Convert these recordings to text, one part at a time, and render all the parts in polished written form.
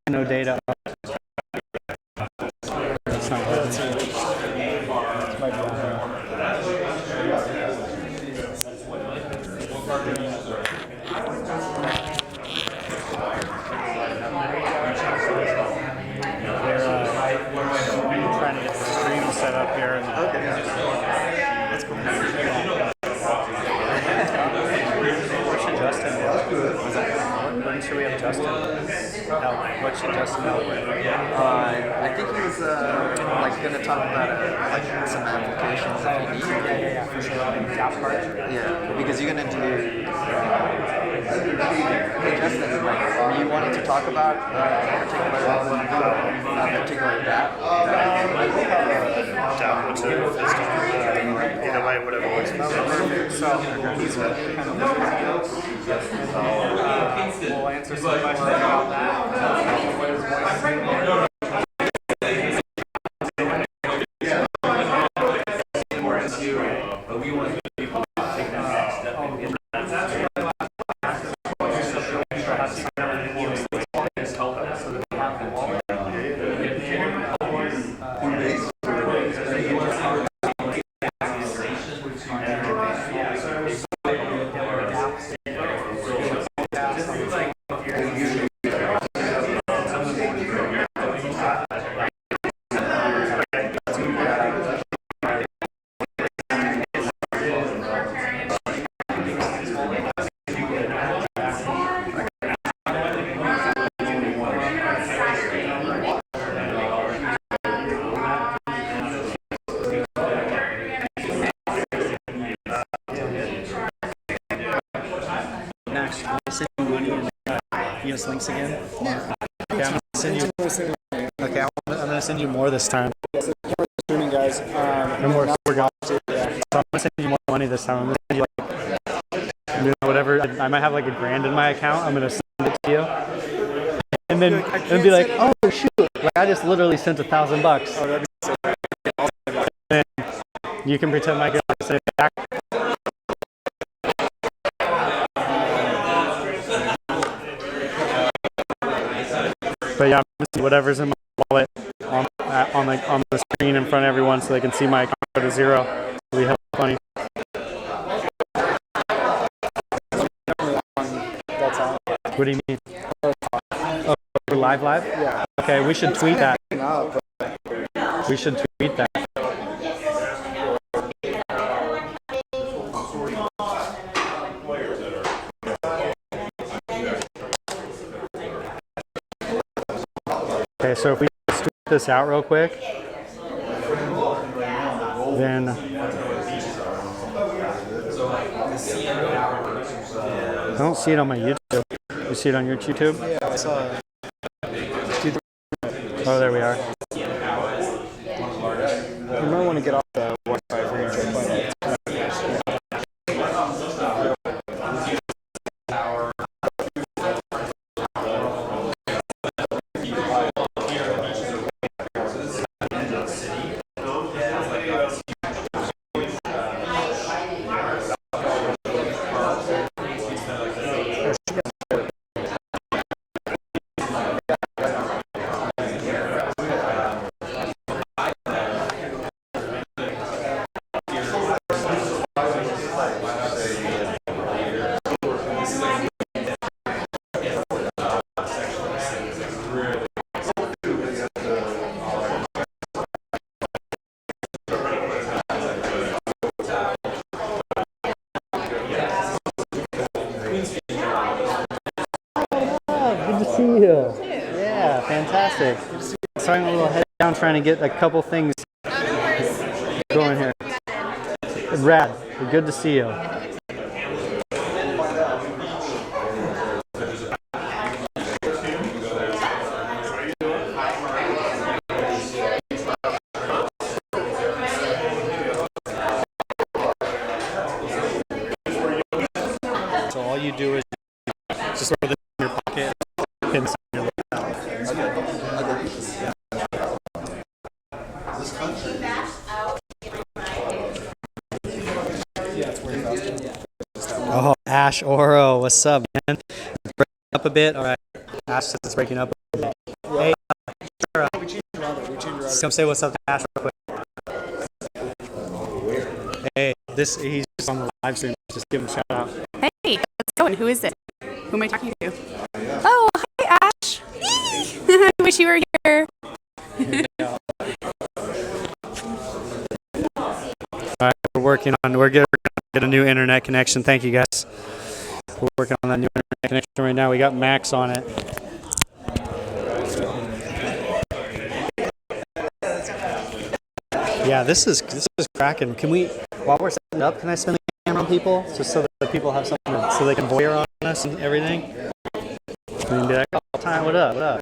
No data. That's not good. Trying to get the stream set up here. And that's cool. Where should Justin go? When should we have Justin? What should Justin help with? I think he was like going to talk about like some applications that you need. Yeah, for sure. Dapps part. Yeah, because you're going to do. Hey Justin, like, you wanted to talk about a particular Dapp? Dapp, what's the either way, whatever works. So he's kind of we'll answer some questions about that. EOS Lynx again? Yeah. Okay, I'm gonna send you more this time. Streaming guys. We're going to. Yeah. So I'm gonna send you more money this time. I'm gonna send you like whatever. I might have like $1,000 in my account. I'm gonna send it to you, and then be like, oh shoot! Like I just literally sent $1,000. Oh, that'd be so bad. And then you can pretend like I sent it back. But yeah, I'm gonna see whatever's in my wallet on the screen in front of everyone so they can see my account go to zero. It'll be hella funny. What do you mean? Oh, for live? Yeah. Okay, we should tweet that. We should tweet that. Okay, so if we tweet this out real quick, then I don't see it on my YouTube. You see it on your YouTube? Yeah, I saw it. Oh, there we are. You might want to get off the Wi-Fi for your trip. Good to see you. Yeah, fantastic. So I'm a little head down trying to get a couple things going here. Rad. Good to see you. So all you do is just throw this in your pocket and your Oh, Ash Oro, what's up, man? Breaking up a bit. All right, Ash says it's breaking up a bit. Hey, Sarah, come say what's up to Ash real quick. Hey, he's just on the live stream. Just give him a shout out. Hey, how's it going? Who is it? Who am I talking to? Oh, hi, Ash. I wish you were here. All right, we're going to get a new internet connection. Thank you, guys. We're working on that new internet connection right now. We got Max on it. Yeah, this is cracking. Can we, while we're setting up, can I spin the camera on people just so that the people have something so they can voyeur on us and everything? We can be like, oh, time, what up, what up?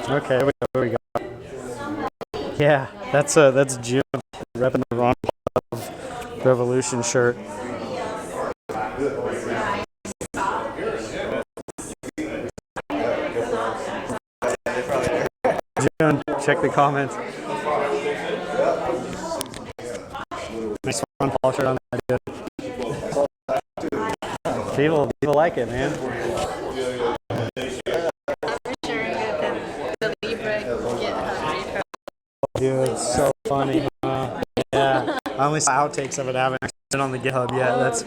Okay, here we go. Yeah, that's June repping the Ron Revolution shirt. June, check the comments. Nice Ron Paul shirt on that. People like it, man. Dude, it's so funny. Yeah, I only saw outtakes of it. I haven't actually been on the GitHub yet. That's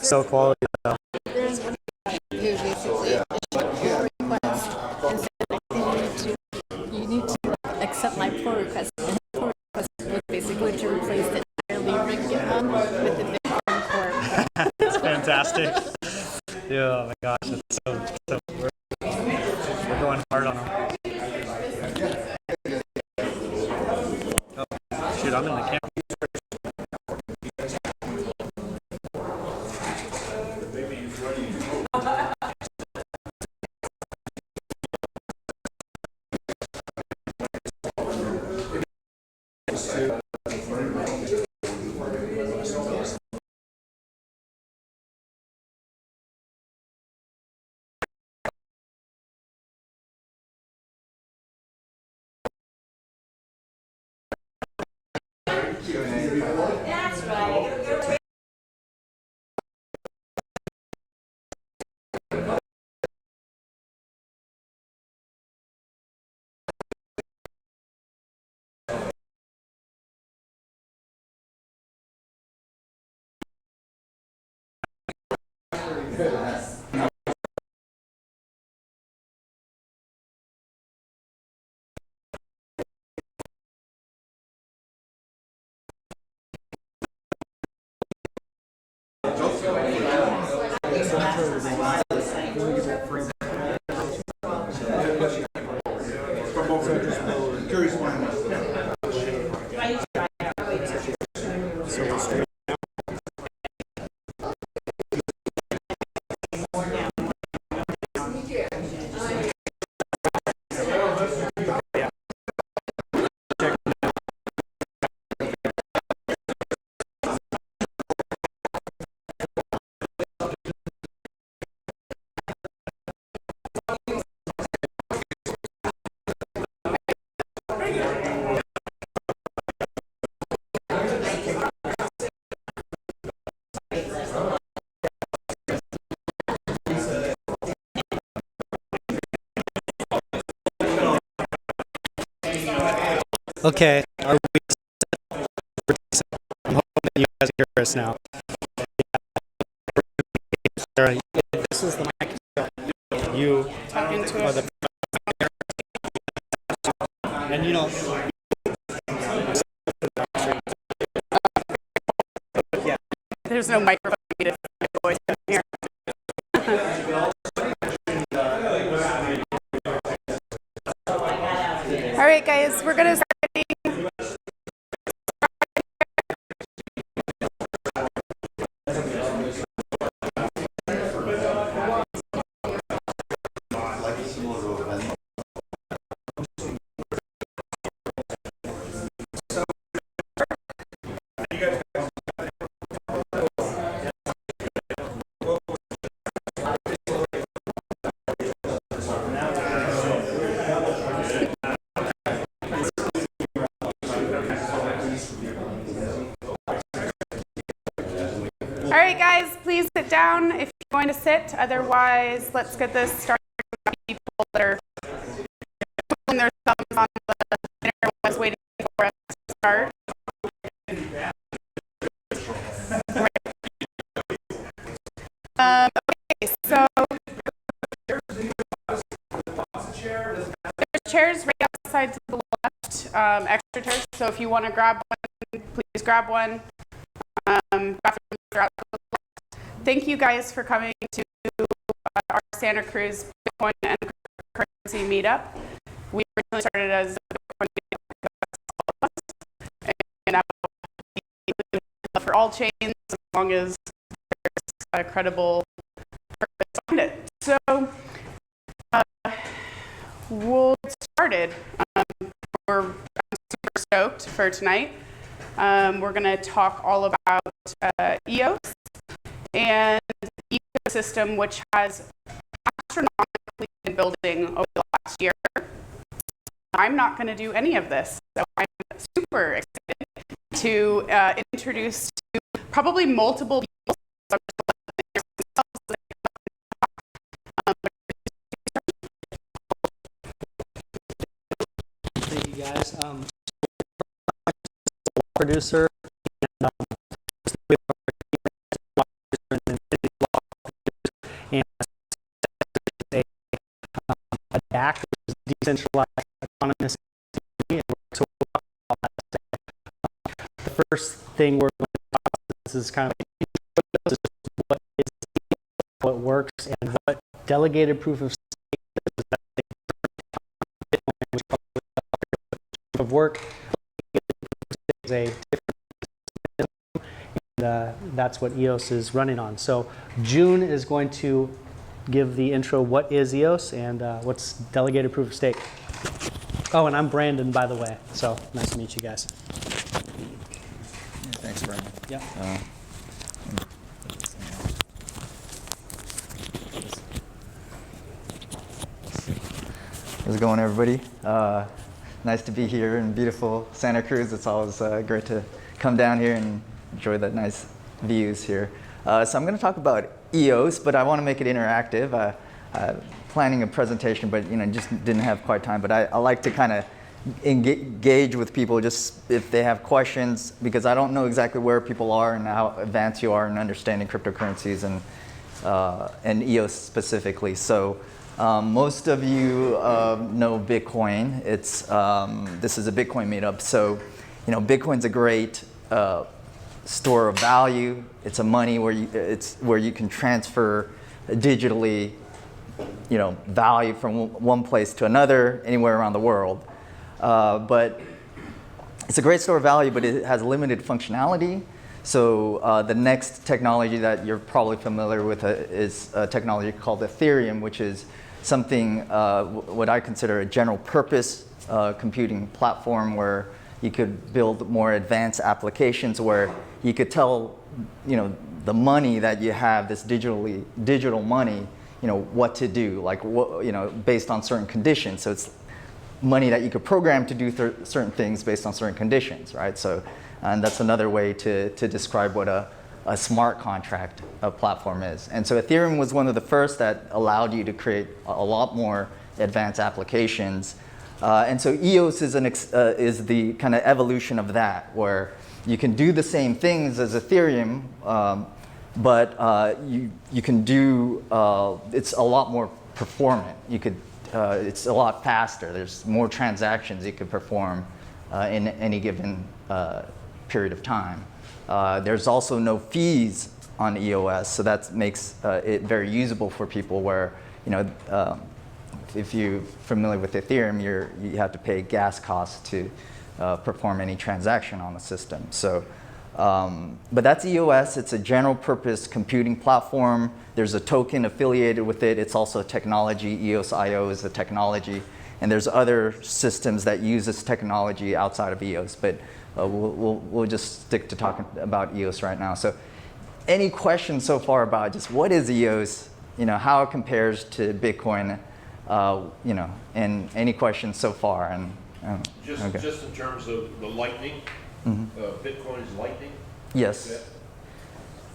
so quality though. There's one who basically issued a request and said you need to accept my pull request. And pull request was basically to replace the entire Libra GitHub with the Bitcoin core. It's fantastic. Yeah, oh my gosh, it's so we're going hard on them. Shoot, I'm in the camera. Okay, are we? I'm hoping that you guys hear us now. Sarah, this is the mic. You Talking to are us. the and you know. Yeah. There's no microphone for me to voice in here. All right, guys, we're gonna start. All right, guys, please sit down if you're going to sit. Otherwise, let's get this started with people that are putting their thumbs on the interwebs waiting for us to start. Okay, so there's chairs right outside to the left, extra chairs. So if you want to grab one, please grab one. Bathrooms are out to the left. Thank you guys for coming to our Santa Cruz Bitcoin and currency meetup. We originally started as a Bitcoin meetup and now for all chains as long as there's a credible purpose behind it. So we'll get started. I'm super stoked for tonight. We're going to talk all about EOS and the ecosystem, which has astronomically been building over the last year. I'm not going to do any of this, so I'm super excited to introduce to probably multiple people. Thank you, guys. Producer and a DAC, which is decentralized autonomous. The first thing we're going to talk about, this is kind of what is how it works and what delegated proof of stake of work is a different and that's what EOS is running on. So June is going to give the intro, what is EOS and what's delegated proof of stake. Oh, and I'm Brandon, by the way. So nice to meet you guys. Thanks, Brandon. Yeah. How's it going, everybody? Nice to be here in beautiful Santa Cruz. It's always great to come down here and enjoy the nice views here. So I'm going to talk about EOS, but I want to make it interactive. Planning a presentation, but just didn't have quite time. But I like to kind of engage with people just if they have questions, because I don't know exactly where people are and how advanced you are in understanding cryptocurrencies and EOS specifically. So most of you know Bitcoin. This is a Bitcoin meetup. So Bitcoin's a great store of value. It's a money where you can transfer digitally value from one place to another anywhere around the world. But it's a great store of value, but it has limited functionality. So the next technology that you're probably familiar with is a technology called Ethereum, which is something what I consider a general purpose computing platform where you could build more advanced applications where you could tell the money that you have, this digital money, what to do, like based on certain conditions. So it's money that you could program to do certain things based on certain conditions, right? So, and that's another way to describe what a smart contract platform is. And so Ethereum was one of the first that allowed you to create a lot more advanced applications. And so EOS is the kind of evolution of that, where you can do the same things as Ethereum, but you can do, it's a lot more performant. It's a lot faster. There's more transactions you could perform in any given period of time. There's also no fees on EOS, so that makes it very usable for people where, if you're familiar with Ethereum, you have to pay gas costs to perform any transaction on the system. So But that's EOS. It's a general purpose computing platform. There's a token affiliated with it. It's also a technology. EOS IO is a technology. And there's other systems that use this technology outside of EOS. But we'll just stick to talking about EOS right now. So any questions so far about just what is EOS, how it compares to Bitcoin, and any questions so far? And okay. Just in terms of the Lightning, Bitcoin is Lightning. Yes. Is that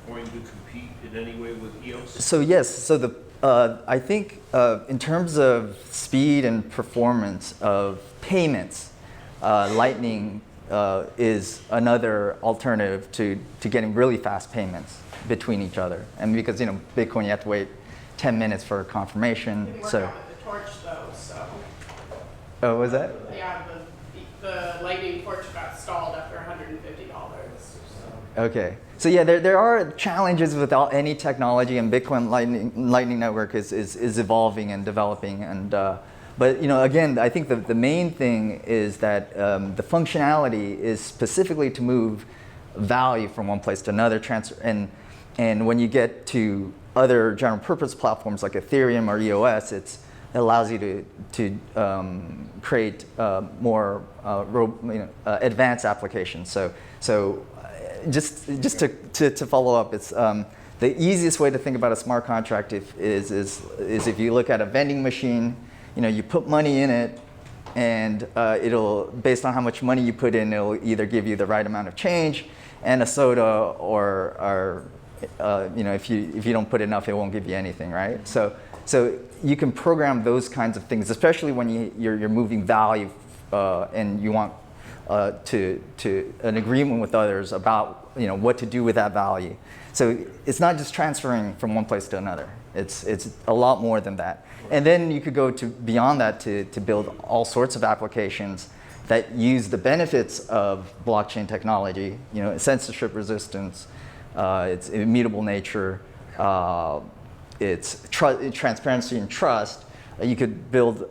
going to compete in any way with EOS? So yes. So I think in terms of speed and performance of payments, Lightning is another alternative to getting really fast payments between each other. And because Bitcoin, you have to wait 10 minutes for confirmation. So. The torch though, so. Oh, was that? Yeah, the Lightning torch got stalled after $150. Okay. So yeah, there are challenges with any technology, and Bitcoin Lightning Network is evolving and developing. And but again, I think the main thing is that the functionality is specifically to move value from one place to another. And when you get to other general purpose platforms like Ethereum or EOS, it allows you to create more advanced applications. So just to follow up, it's the easiest way to think about a smart contract is if you look at a vending machine, you put money in it, and it'll, based on how much money you put in, it'll either give you the right amount of change and a soda, or if you don't put enough, it won't give you anything, right? So you can program those kinds of things, especially when you're moving value and you want to an agreement with others about what to do with that value. So it's not just transferring from one place to another. It's a lot more than that. And then you could go beyond that to build all sorts of applications that use the benefits of blockchain technology. Censorship resistance, its immutable nature, its transparency and trust. You could build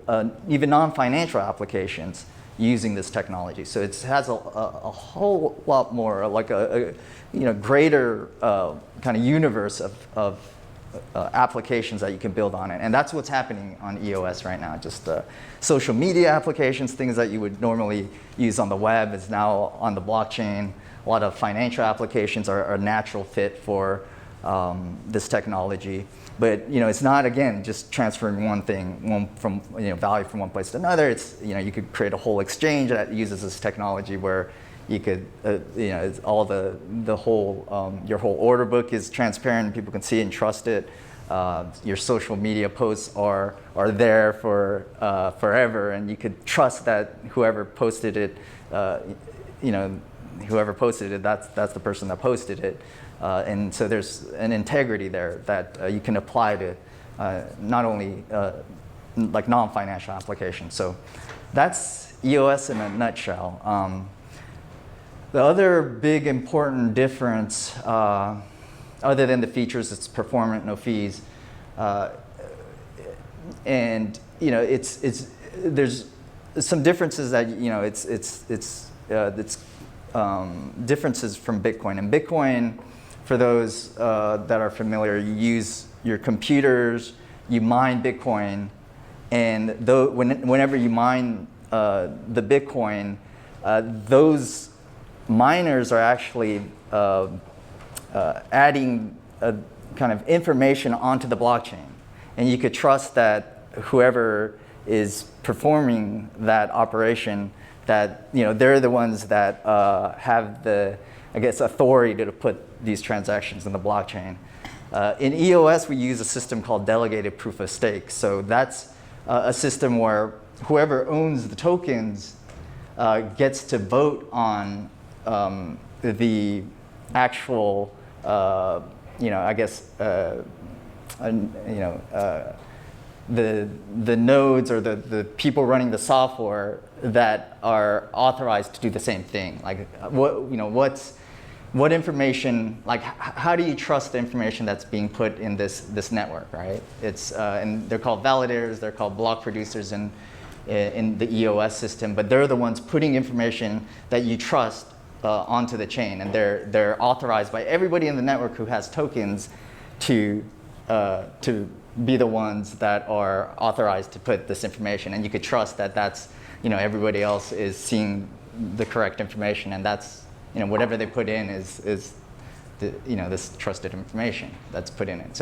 even non-financial applications using this technology. So it has a whole lot more, like a greater kind of universe of applications that you can build on it. And that's what's happening on EOS right now. Just social media applications, things that you would normally use on the web is now on the blockchain. A lot of financial applications are a natural fit for this technology. But it's not, again, just transferring value from one place to another. It's you could create a whole exchange that uses this technology where you could it's all the whole your whole order book is transparent and people can see and trust it. Your social media posts are there for forever, and you could trust that whoever posted it, whoever posted it, that's the person that posted it. And so there's an integrity there that you can apply to not only like non-financial applications. So that's EOS in a nutshell. The other big important difference, other than the features, it's performant, no fees, and there's some differences that it's differences from Bitcoin. And Bitcoin, for those that are familiar, you use your computers, you mine Bitcoin, and whenever you mine the Bitcoin, those miners are actually adding a kind of information onto the blockchain. And you could trust that whoever is performing that operation, that they're the ones that have the, authority to put these transactions in the blockchain. In EOS, we use a system called delegated proof of stake. So that's a system where whoever owns the tokens gets to vote on the actual, the nodes or the people running the software that are authorized to do the same thing. Like what information, like how do you trust the information that's being put in this network, right? It's and they're called validators, they're called block producers in the EOS system, but they're the ones putting information that you trust onto the chain, and they're authorized by everybody in the network who has tokens to be the ones that are authorized to put this information, and you could trust that that's, everybody else is seeing the correct information, and that's, whatever they put in is the, this trusted information that's put in it.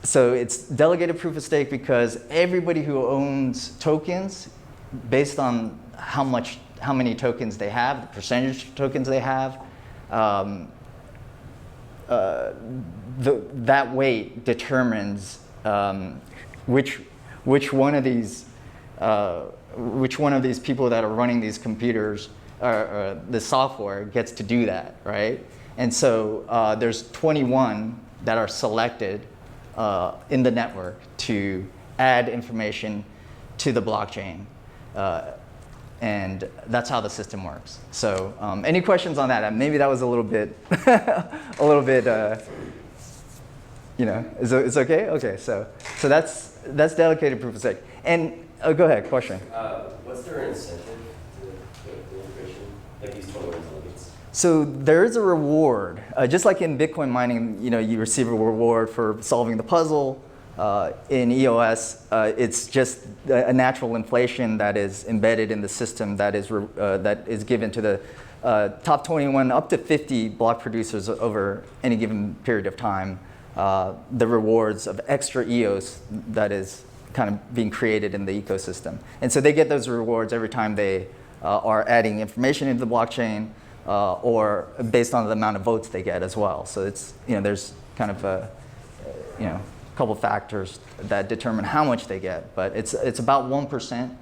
So it's delegated proof of stake because everybody who owns tokens, based on how many tokens they have, the percentage of tokens they have, that weight determines which one of these people that are running these computers or the software gets to do that, right? And so there's 21 that are selected in the network to add information to the blockchain. And that's how the system works. So any questions on that? Maybe that was a little bit, it's okay? Okay, so that's delegated proof of stake. And go ahead, question. What's their incentive to put the information, like these 21 delegates? So there is a reward. Just like in Bitcoin mining, you receive a reward for solving the puzzle. In EOS, it's just a natural inflation that is embedded in the system that is given to the top 21 up to 50 block producers over any given period of time. The rewards of extra EOS that is kind of being created in the ecosystem. And so they get those rewards every time they are adding information into the blockchain or based on the amount of votes they get as well. So it's, there's kind of a, couple factors that determine how much they get, but it's about 1%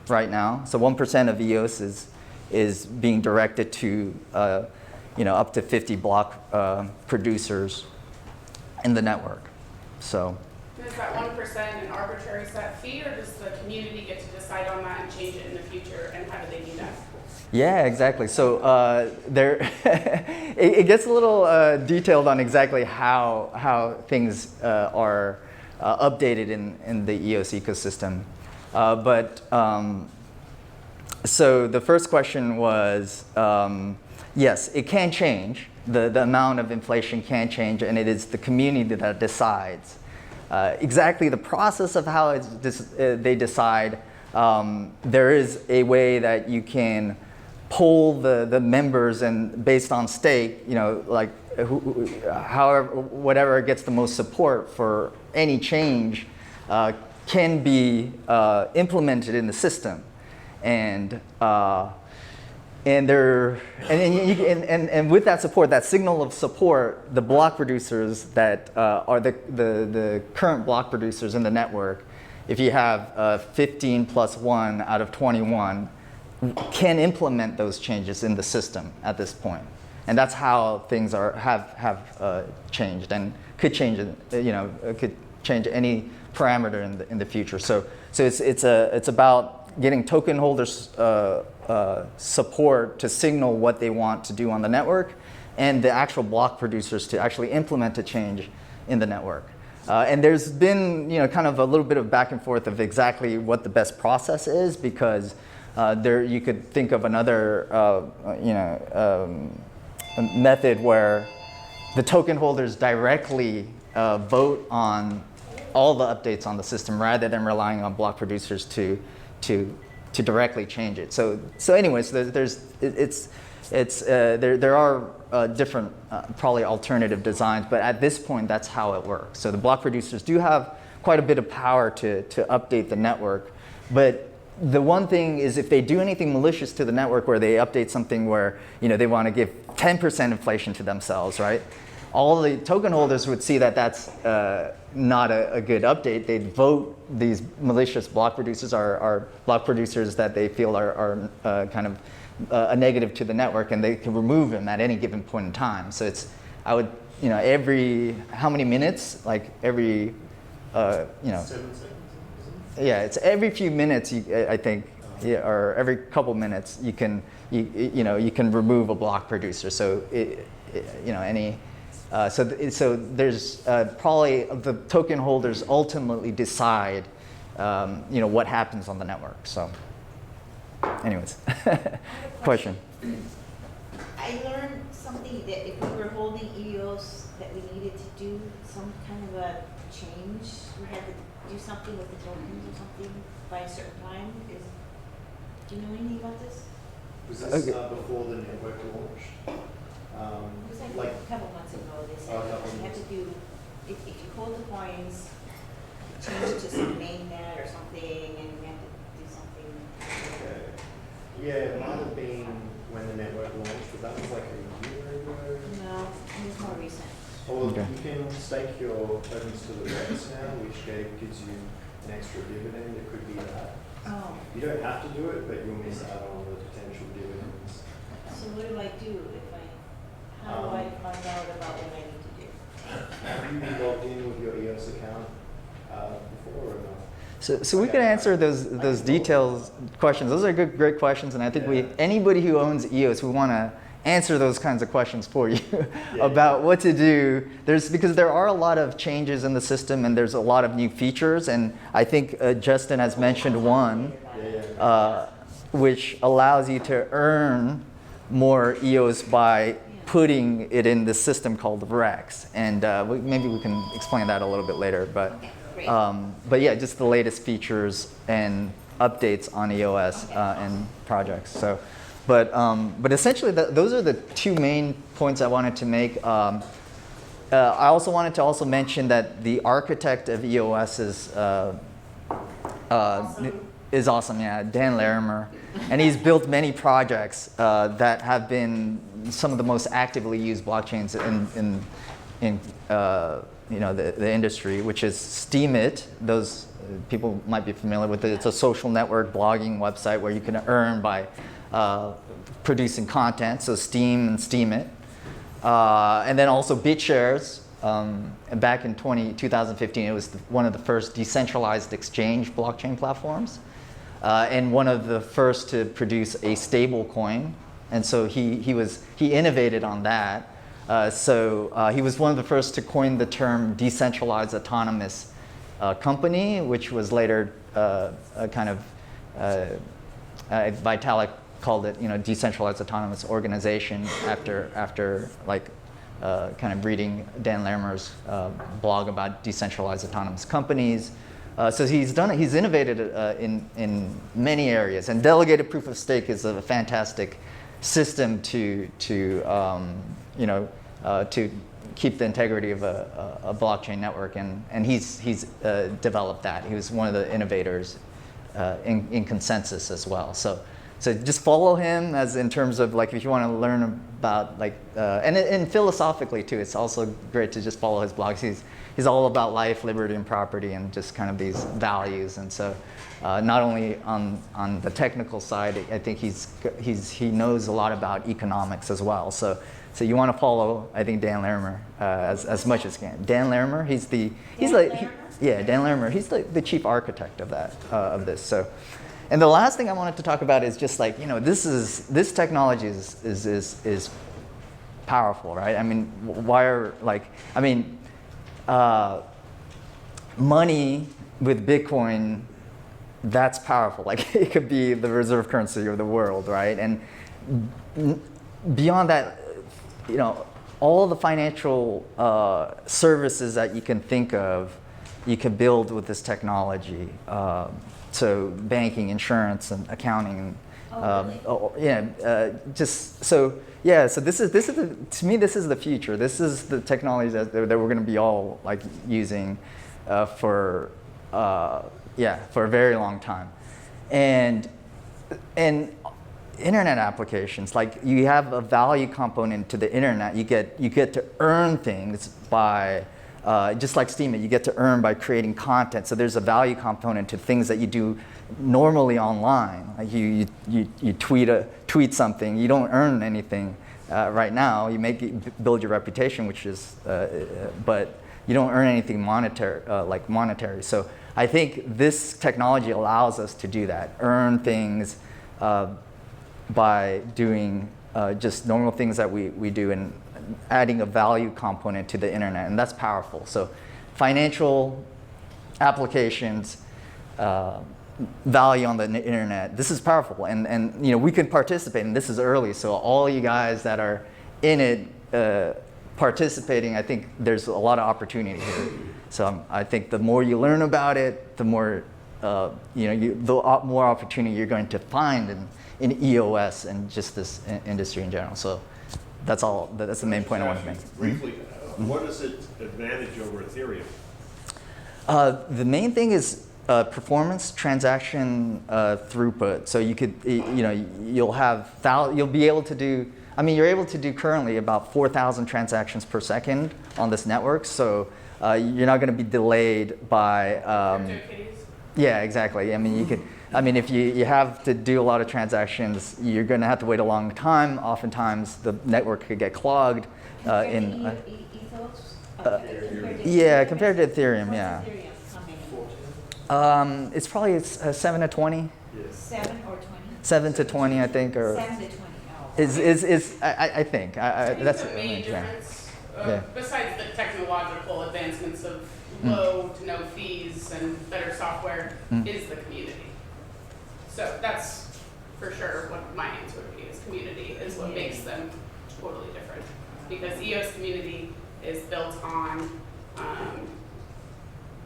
right now. So 1% of EOS is being directed to up to 50 block producers in the network. So is that 1% an arbitrary set fee, or does the community get to decide on that and change it in the future, and how do they do that? Yeah, exactly. So it gets a little detailed on exactly how things are updated in the EOS ecosystem. So the first question was, yes, it can change. The amount of inflation can change, and it is the community that decides. Exactly the process of how they decide, there is a way that you can poll the members, and based on stake, like whatever gets the most support for any change can be implemented in the system, and with that support, that signal of support, the block producers that are the current block producers in the network, if you have 15 plus 1 out of 21, can implement those changes in the system at this point. And that's how things have changed and could change, could change any parameter in the future. So it's about getting token holders support to signal what they want to do on the network, and the actual block producers to actually implement a change in the network. And there's been kind of a little bit of back and forth of exactly what the best process is, because you could think of another method where the token holders directly vote on all the updates on the system rather than relying on block producers to directly change it. So anyways, there are different probably alternative designs, but at this point that's how it works. So the block producers do have quite a bit of power to update the network, but the one thing is, if they do anything malicious to the network, where they update something where they want to give 10% inflation to themselves, right? All the token holders would see that that's not a good update. They'd vote these malicious block producers or block producers that they feel are kind of a negative to the network, and they can remove them at any given point in time. So it's, every how many minutes? Like every 7 seconds. Yeah, it's every few minutes, I think, or every couple minutes, you can remove a block producer. So so there's probably the token holders ultimately decide what happens on the network. So anyways, question. I learned something that if we were holding EOS, that we needed to do some kind of a change. We had to do something with the tokens or something by a certain time. Do you know anything about this? Was this before the network launched? It was like a couple months ago. They said you have to do, if you hold the coins, change to some mainnet or something, and you have to do something. Okay. Yeah, it might have been when the network launched, but that was like a year ago. No, it was more recent. Or you can stake your tokens to the Rex now, which gives you an extra dividend. It could be that. Oh. You don't have to do it, but you'll miss out on the potential dividends. So what do I do if how do I find out about what I need to do? Have you been logged in with your EOS account before or not? So we can answer those details questions. Those are great questions, and I think anybody who owns EOS, we want to answer those kinds of questions for you about what to do. Because there are a lot of changes in the system, and there's a lot of new features, and I think Justin has mentioned one, which allows you to earn more EOS by putting it in this system called Rex, and maybe we can explain that a little bit later. But yeah, just the latest features and updates on EOS and projects. So, but essentially, those are the two main points I wanted to make. I also wanted to mention that the architect of EOS is awesome. Yeah, Dan Larimer, and he's built many projects that have been some of the most actively used blockchains in the industry, which is Steemit. Those people might be familiar with it. It's a social network blogging website where you can earn by producing content, so Steem and Steemit. And then also BitShares. Back in 2015, it was one of the first decentralized exchange blockchain platforms, and one of the first to produce a stable coin. And so he innovated on that. So he was one of the first to coin the term decentralized autonomous company, which was later Vitalik called it, decentralized autonomous organization after kind of reading Dan Larimer's blog about decentralized autonomous companies. So he's done it. He's innovated in many areas, and delegated proof of stake is a fantastic system to keep the integrity of a blockchain network, and he's developed that. He was one of the innovators in consensus as well. So just follow him as in terms of if you want to learn about and philosophically too. It's also great to just follow his blogs. He's all about life, liberty, and property, and just kind of these values. And so not only on the technical side, I think he knows a lot about economics as well. So you want to follow, I think, Dan Larimer as much as you can. Dan Larimer, Dan Larimer. He's the chief architect of that of this. So. And the last thing I wanted to talk about is just this technology is powerful, right? I mean, money with Bitcoin, that's powerful. It could be the reserve currency of the world, right? And beyond that, all the financial services that you can think of, you can build with this technology. So banking, insurance, and accounting. So this is to me, this is the future. This is the technology that we're going to be all using for a very long time, and internet applications, you have a value component to the internet. You get to earn things by just like Steemit, you get to earn by creating content. So there's a value component to things that you do normally online. You tweet something, you don't earn anything right now. You may build your reputation, which is, but you don't earn anything monetary. So I think this technology allows us to do that, earn things by doing just normal things that we do, and adding a value component to the internet, and that's powerful. So financial applications, value on the internet. This is powerful, and we can participate, and this is early, so all you guys that are in it participating, I think there's a lot of opportunity here. So I think the more you learn about it, the more the more opportunity you're going to find in EOS and just this industry in general. So that's all. That's the main point I want to make. Briefly, what is its advantage over Ethereum? The main thing is performance, transaction throughput. So you could, you'll be able to do. I mean, you're able to do currently about 4,000 transactions per second on this network. So you're not going to be delayed by. Yeah, exactly. I mean, you could. I mean, if you have to do a lot of transactions, you're going to have to wait a long time. Oftentimes, the network could get clogged. Ethos? Compared to Ethereum, yeah. It's probably 7 to 20. 7 or 20? 7 to 20, I think, or 7 to 20. Oh. I think that's the main difference, yeah. besides the technological advancements of low to no fees and better software, is the community. So that's for sure what my answer would be, is community is what makes them totally different. Because EOS community is built on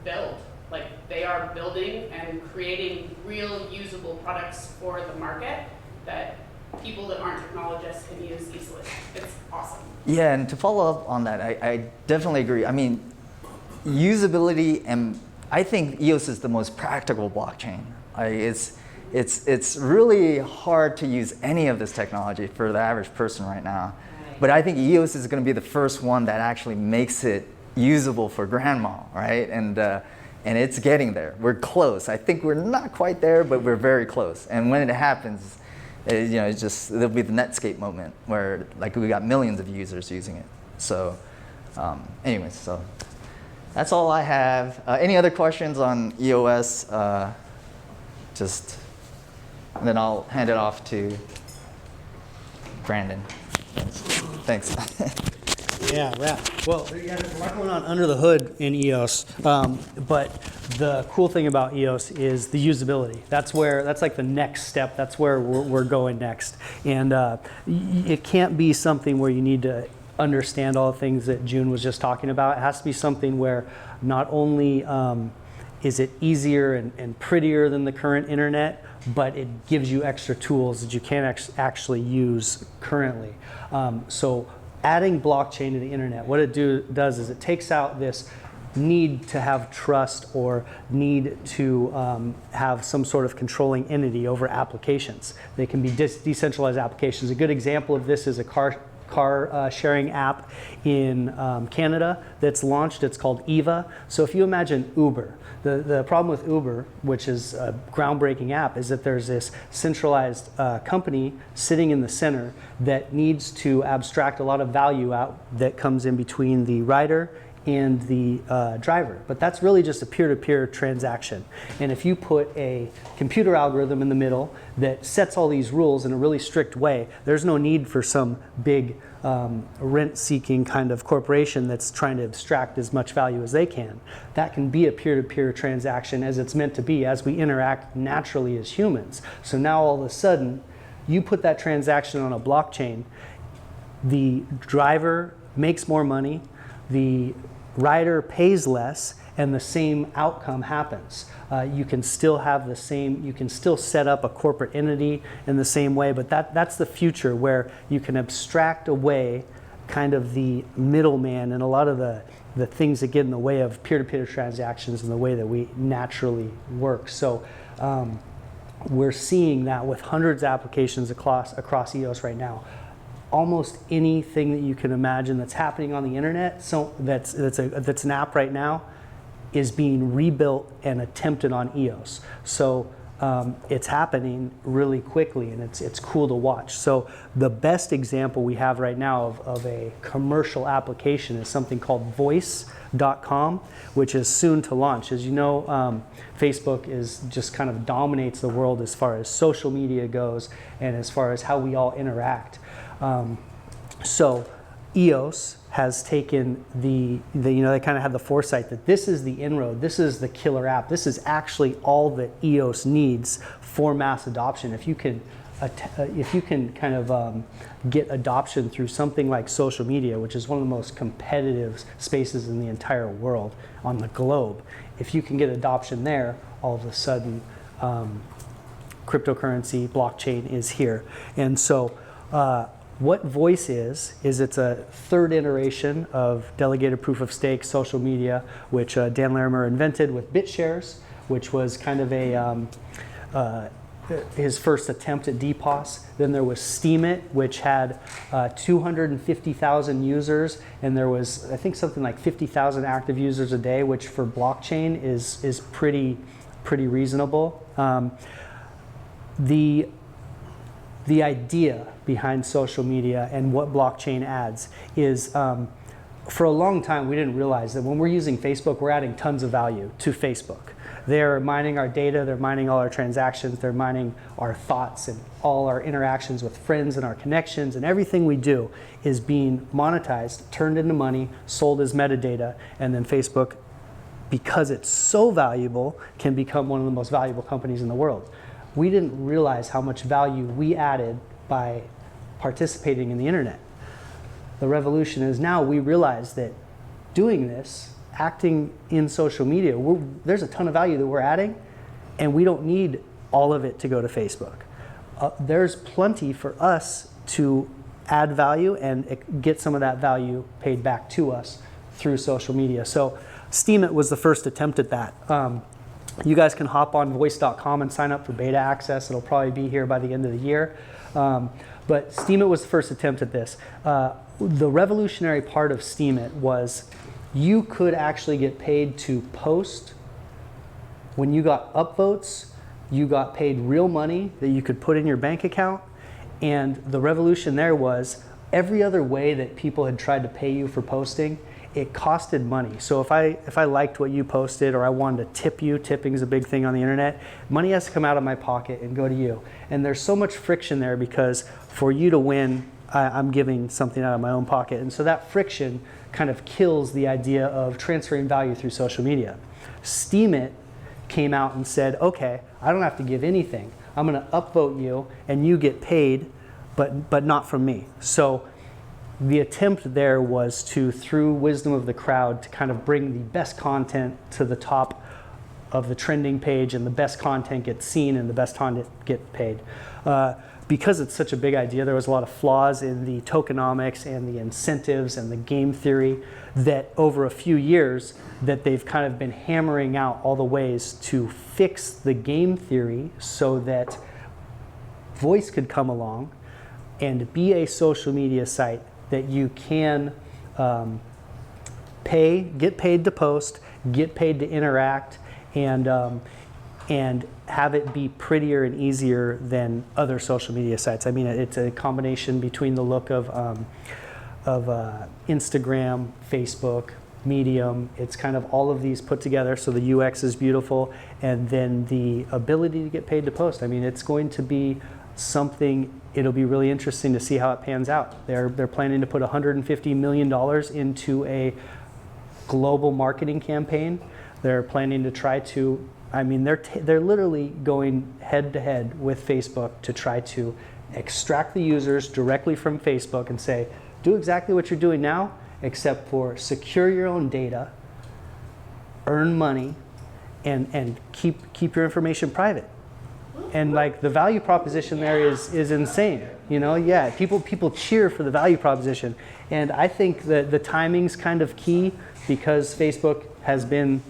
build. Like, they are building and creating real usable products for the market that people that aren't technologists can use easily. It's awesome. Yeah, and to follow up on that, I definitely agree. I mean, usability, and I think EOS is the most practical blockchain. It's really hard to use any of this technology for the average person right now. But I think EOS is going to be the first one that actually makes it usable for grandma, right? And it's getting there. We're close. I think we're not quite there, but we're very close. And when it happens, it's just, there'll be the Netscape moment where we got millions of users using it. So, anyways, so that's all I have. Any other questions on EOS? And then I'll hand it off to Brandon. Thanks. Yeah, well, there's a lot going on under the hood in EOS, but the cool thing about EOS is the usability. That's like the next step. That's where we're going next. And it can't be something where you need to understand all the things that June was just talking about. It has to be something where not only is it easier and prettier than the current internet, but it gives you extra tools that you can't actually use currently. So adding blockchain to the internet, what it does is it takes out this need to have trust or need to have some sort of controlling entity over applications. They can be decentralized applications. A good example of this is a car sharing app in Canada that's launched. It's called Eva. So if you imagine Uber, the problem with Uber, which is a groundbreaking app, is that there's this centralized company sitting in the center that needs to abstract a lot of value out that comes in between the rider and the driver. But that's really just a peer-to-peer transaction. And if you put a computer algorithm in the middle that sets all these rules in a really strict way, there's no need for some big rent-seeking kind of corporation that's trying to abstract as much value as they can. That can be a peer-to-peer transaction as it's meant to be, as we interact naturally as humans. So now all of a sudden, you put that transaction on a blockchain, the driver makes more money, the rider pays less, and the same outcome happens. You can still have the same, you can still set up a corporate entity in the same way, but that's the future, where you can abstract away kind of the middleman and a lot of the things that get in the way of peer-to-peer transactions and the way that we naturally work. So we're seeing that with hundreds of applications across EOS right now. Almost anything that you can imagine that's happening on the internet, so that's an app right now, is being rebuilt and attempted on EOS. So it's happening really quickly, and it's cool to watch. So the best example we have right now of a commercial application is something called Voice.com, which is soon to launch. As you know, Facebook is just kind of dominates the world as far as social media goes and as far as how we all interact. So EOS has taken the you know, they kind of had the foresight that this is the inroad, this is the killer app, this is actually all that EOS needs for mass adoption. If you can kind of get adoption through something like social media, which is one of the most competitive spaces in the entire world on the globe, if you can get adoption there, all of a sudden cryptocurrency, blockchain is here. And so what Voice is it's a third iteration of delegated proof of stake social media, which Dan Larimer invented with BitShares, which was kind of a his first attempt at DPoS. Then there was Steemit, which had 250,000 users, and there was, I think, something like 50,000 active users a day, which for blockchain is pretty reasonable. The idea behind social media and what blockchain adds is, for a long time we didn't realize that when we're using Facebook, we're adding tons of value to Facebook. They're mining our data, they're mining all our transactions, they're mining our thoughts and all our interactions with friends and our connections, and everything we do is being monetized, turned into money, sold as metadata, and then Facebook, because it's so valuable, can become one of the most valuable companies in the world. We didn't realize how much value we added by participating in the internet. The revolution is now we realize that doing this, acting in social media, there's a ton of value that we're adding, and we don't need all of it to go to Facebook. There's plenty for us to add value and get some of that value paid back to us through social media. So Steemit was the first attempt at that. You guys can hop on voice.com and sign up for beta access. It'll probably be here by the end of the year. But Steemit was the first attempt at this. The revolutionary part of Steemit was you could actually get paid to post. When you got upvotes, you got paid real money that you could put in your bank account. And the revolution there was every other way that people had tried to pay you for posting, it costed money. So if I liked what you posted or I wanted to tip you, tipping is a big thing on the internet, money has to come out of my pocket and go to you. And there's so much friction there because for you to win, I'm giving something out of my own pocket. And so that friction kind of kills the idea of transferring value through social media. Steemit came out and said, okay, I don't have to give anything. I'm gonna upvote you and you get paid, but not from me. So the attempt there was to, through wisdom of the crowd, to kind of bring the best content to the top of the trending page, and the best content gets seen and the best content get paid. Because it's such a big idea, there was a lot of flaws in the tokenomics and the incentives and the game theory that over a few years that they've kind of been hammering out all the ways to fix the game theory so that Voice could come along and be a social media site that you can get paid to post, get paid to interact, and have it be prettier and easier than other social media sites. I mean, it's a combination between the look of Instagram, Facebook, Medium. It's kind of all of these put together, so the UX is beautiful, and then the ability to get paid to post. I mean, it's going to be something, it'll be really interesting to see how it pans out. They're planning to put $150 million into a global marketing campaign. They're planning to try to, I mean, they're literally going head to head with Facebook to try to extract the users directly from Facebook and say, do exactly what you're doing now, except for secure your own data, earn money, and keep your information private. And like the value proposition there is insane. You know, yeah, people cheer for the value proposition. And I think that the timing's kind of key because Facebook has been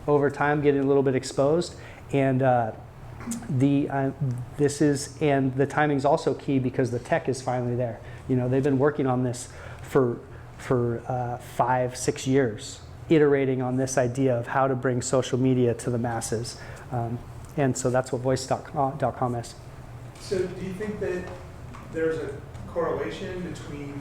over time getting a little bit exposed, and the timing's also key because the tech is finally there. You know, they've been working on this for 5-6 years, iterating on this idea of how to bring social media to the masses, and so that's what voice.com is. So do you think that there's a correlation between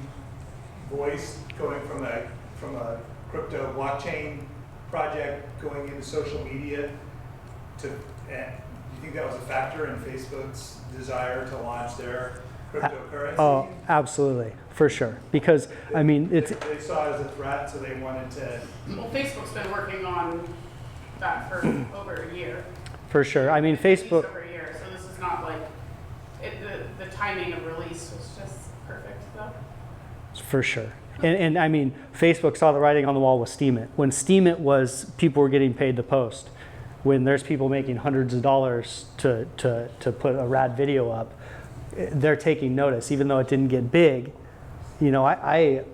Voice going from a crypto blockchain project going into social media to, do you think that was a factor in Facebook's desire to launch their cryptocurrency. Oh, absolutely, for sure. Because I mean, it's They saw it as a threat, so they wanted to. Well, Facebook's been working on that for over a year. for sure. I mean, At least Facebook. over a year, so this is not like, the timing of release was just perfect though. For sure. And I mean, Facebook saw the writing on the wall with Steemit. When Steemit was, people were getting paid to post. When there's people making hundreds of dollars to put a rad video up, they're taking notice, even though it didn't get big. You know, I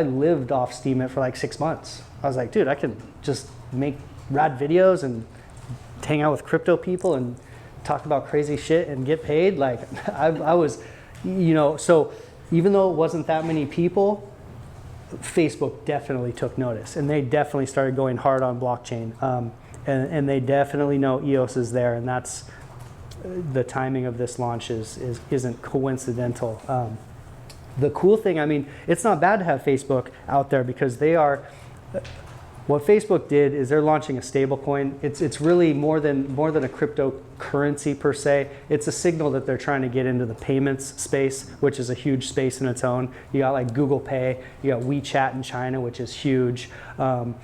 lived off Steemit for like 6 months. I was like, dude, I can just make rad videos and hang out with crypto people and talk about crazy shit and get paid. Like I was, you know, so even though it wasn't that many people, Facebook definitely took notice, and they definitely started going hard on blockchain. And they definitely know EOS is there, and that's the timing of this launch isn't coincidental. The cool thing, I mean, it's not bad to have Facebook out there because they are. What Facebook did is they're launching a stable coin. It's really more than a cryptocurrency per se. It's a signal that they're trying to get into the payments space, which is a huge space in its own. You got like Google Pay, you got WeChat in China, which is huge. PayPal.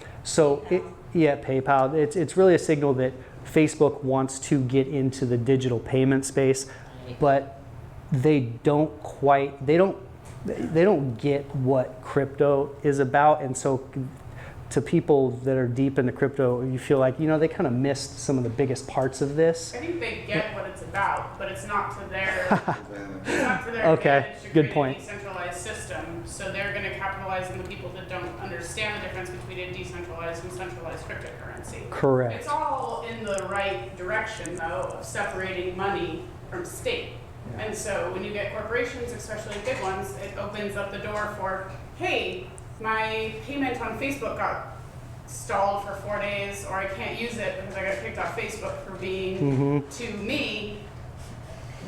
It's really a signal that Facebook wants to get into the digital payment space, but they don't get what crypto is about, and so to people that are deep into crypto, you feel like, you know, they kind of missed some of the biggest parts of this. I think they get what it's about, but it's not to their, Okay, advantage to good create point. a decentralized system. So they're going to capitalize on the people that don't understand the difference between a decentralized and centralized cryptocurrency. Correct. It's all in the right direction, though, of separating money from state. And so when you get corporations, especially big ones, it opens up the door for, hey, my payment on Facebook got stalled for 4 days, or I can't use it because I got kicked off Facebook for being to me.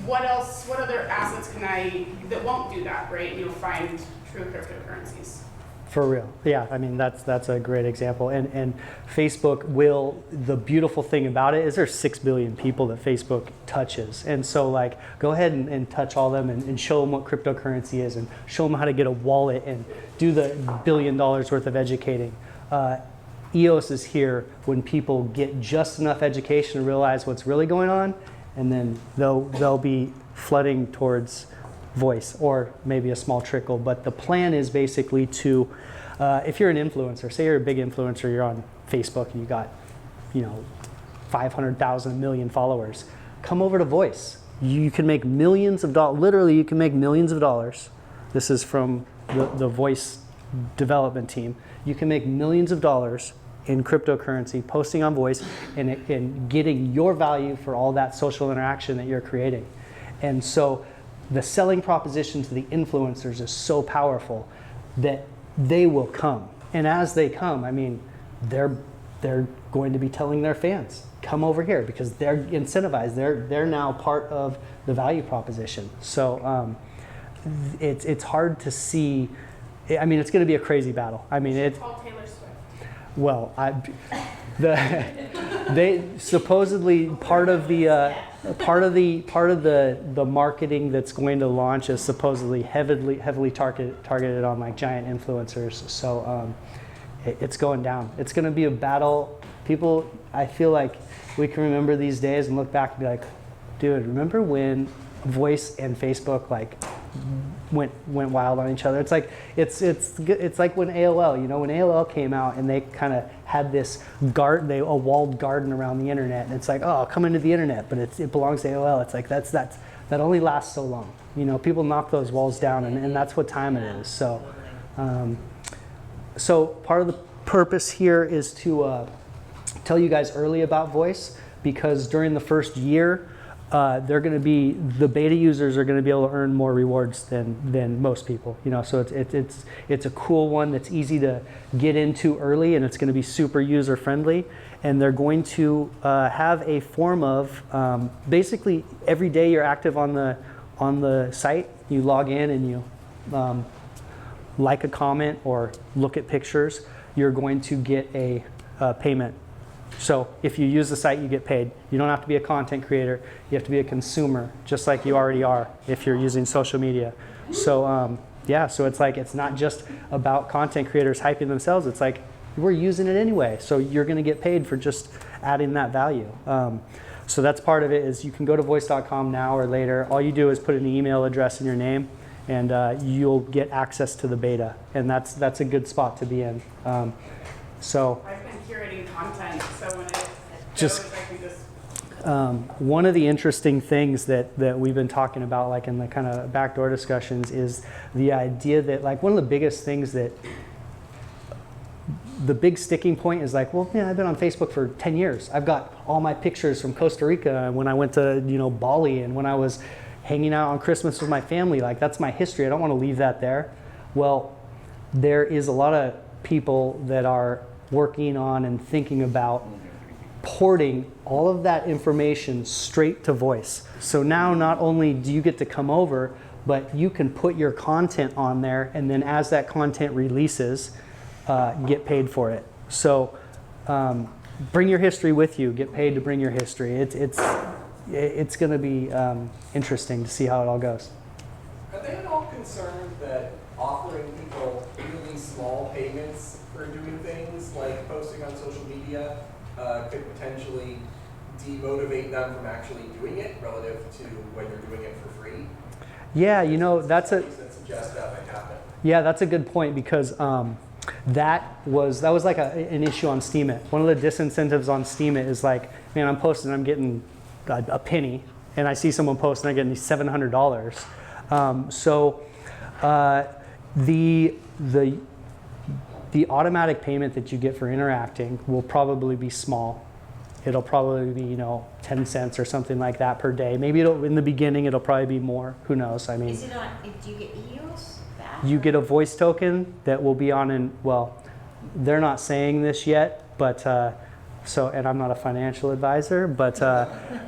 What else? What other assets can I that won't do that, right? And you'll find true cryptocurrencies. For real, yeah. I mean, that's a great example. And Facebook will. The beautiful thing about it is there's 6 billion people that Facebook touches, and so like go ahead and touch all them and show them what cryptocurrency is and show them how to get a wallet and do the $1 billion worth of educating. EOS is here when people get just enough education to realize what's really going on, and then they'll be flooding towards voice or maybe a small trickle. But the plan is basically to, if you're an influencer, say you're a big influencer, you're on Facebook and you got, 500,000, 1 million followers, come over to voice. You can make millions of dollars. Literally, you can make millions of dollars. This is from the voice development team. You can make millions of dollars in cryptocurrency, posting on voice, and getting your value for all that social interaction that you're creating. And so the selling proposition to the influencers is so powerful that they will come. And as they come, I mean, they're going to be telling their fans, come over here, because they're incentivized. They're now part of the value proposition. So it's hard to see. I mean, it's going to be a crazy battle. I mean, it's called Taylor Swift. Well, they supposedly part of the marketing that's going to launch is supposedly heavily targeted on like giant influencers. So it's going down. It's going to be a battle. People, I feel like we can remember these days and look back and be like, dude, remember when voice and Facebook like went wild on each other? It's like it's like when AOL, when AOL came out and they kind of had this a walled garden around the internet, and it's like, oh, come into the internet, but it belongs to AOL. It's like that only lasts so long. People knock those walls down, and that's what time it is. So so part of the purpose here is to tell you guys early about voice, because during the first year, the beta users are going to be able to earn more rewards than most people. So it's a cool one that's easy to get into early, and it's going to be super user friendly. And they're going to have a form of basically every day you're active on the site, you log in and you like a comment or look at pictures, you're going to get a payment So if you use the site, you get paid. You don't have to be a content creator. You have to be a consumer, just like you already are if you're using social media. So yeah, so it's like it's not just about content creators hyping themselves. It's like we're using it anyway. So you're going to get paid for just adding that value. So that's part of it. Is you can go to voice.com now or later. All you do is put an email address in your name, and you'll get access to the beta. And that's a good spot to be in. So I've been curating content, so when it just goes, I can just one of the interesting things that we've been talking about, like in the kind of backdoor discussions, is the idea that like one of the biggest things that the big sticking point is like, well, yeah, I've been on Facebook for 10 years. I've got all my pictures from Costa Rica when I went to Bali and when I was hanging out on Christmas with my family. Like that's my history. I don't want to leave that there. Well, there is a lot of people that are working on and thinking about porting all of that information straight to voice. So now not only do you get to come over, but you can put your content on there, and then as that content releases, get paid for it. So bring your history with you, get paid to bring your history. It's going to be interesting to see how it all goes. Are they at all concerned that offering people really small payments for doing things like posting on social media could potentially demotivate them from actually doing it relative to when they're doing it for free? Yeah, that's a that suggest that might happen. Yeah, that's a good point, because that was like an issue on Steemit. One of the disincentives on Steemit is like, man, I'm posting, I'm getting a penny, and I see someone post and I'm getting $700. The automatic payment that you get for interacting will probably be small. It'll probably be 10 cents or something like that per day. Maybe in the beginning it'll probably be more. Who knows? I mean, Is it on, do you get EOS back? you get a voice token that will be on well, they're not saying this yet, but and I'm not a financial advisor, but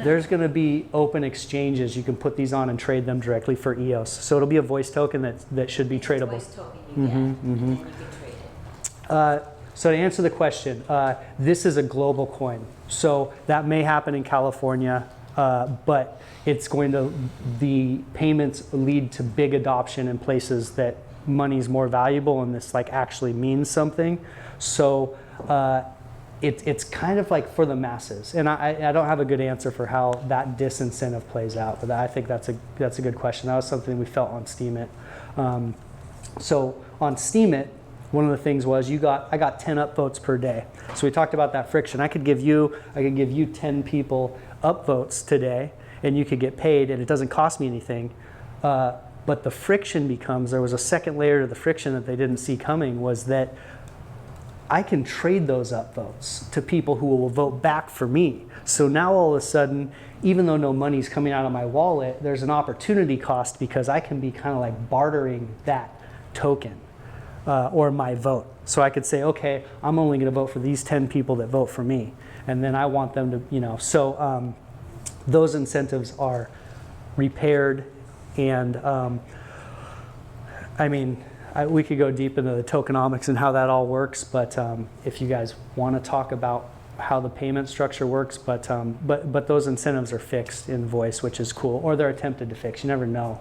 there's going to be open exchanges. You can put these on and trade them directly for EOS. So it'll be a voice token that should be tradable. Voice token you get, and then you can trade it. So to answer the question, this is a global coin. So that may happen in California, but the payments lead to big adoption in places that money's more valuable and this like actually means something. So it's kind of like for the masses. And I don't have a good answer for how that disincentive plays out, but I think that's a good question. That was something we felt on Steemit. So on Steemit, one of the things was I got 10 upvotes per day. So we talked about that friction. I could give you 10 people upvotes today, and you could get paid, and it doesn't cost me anything. But the friction becomes, there was a second layer to the friction that they didn't see coming, was that I can trade those upvotes to people who will vote back for me. So now all of a sudden, even though no money's coming out of my wallet, there's an opportunity cost because I can be kind of like bartering that token. Or my vote. So I could say, okay, I'm only going to vote for these 10 people that vote for me. And then I want them to, so those incentives are repaired. And we could go deep into the tokenomics and how that all works. But if you guys want to talk about how the payment structure works, but those incentives are fixed in voice, which is cool. Or they're attempted to fix. You never know.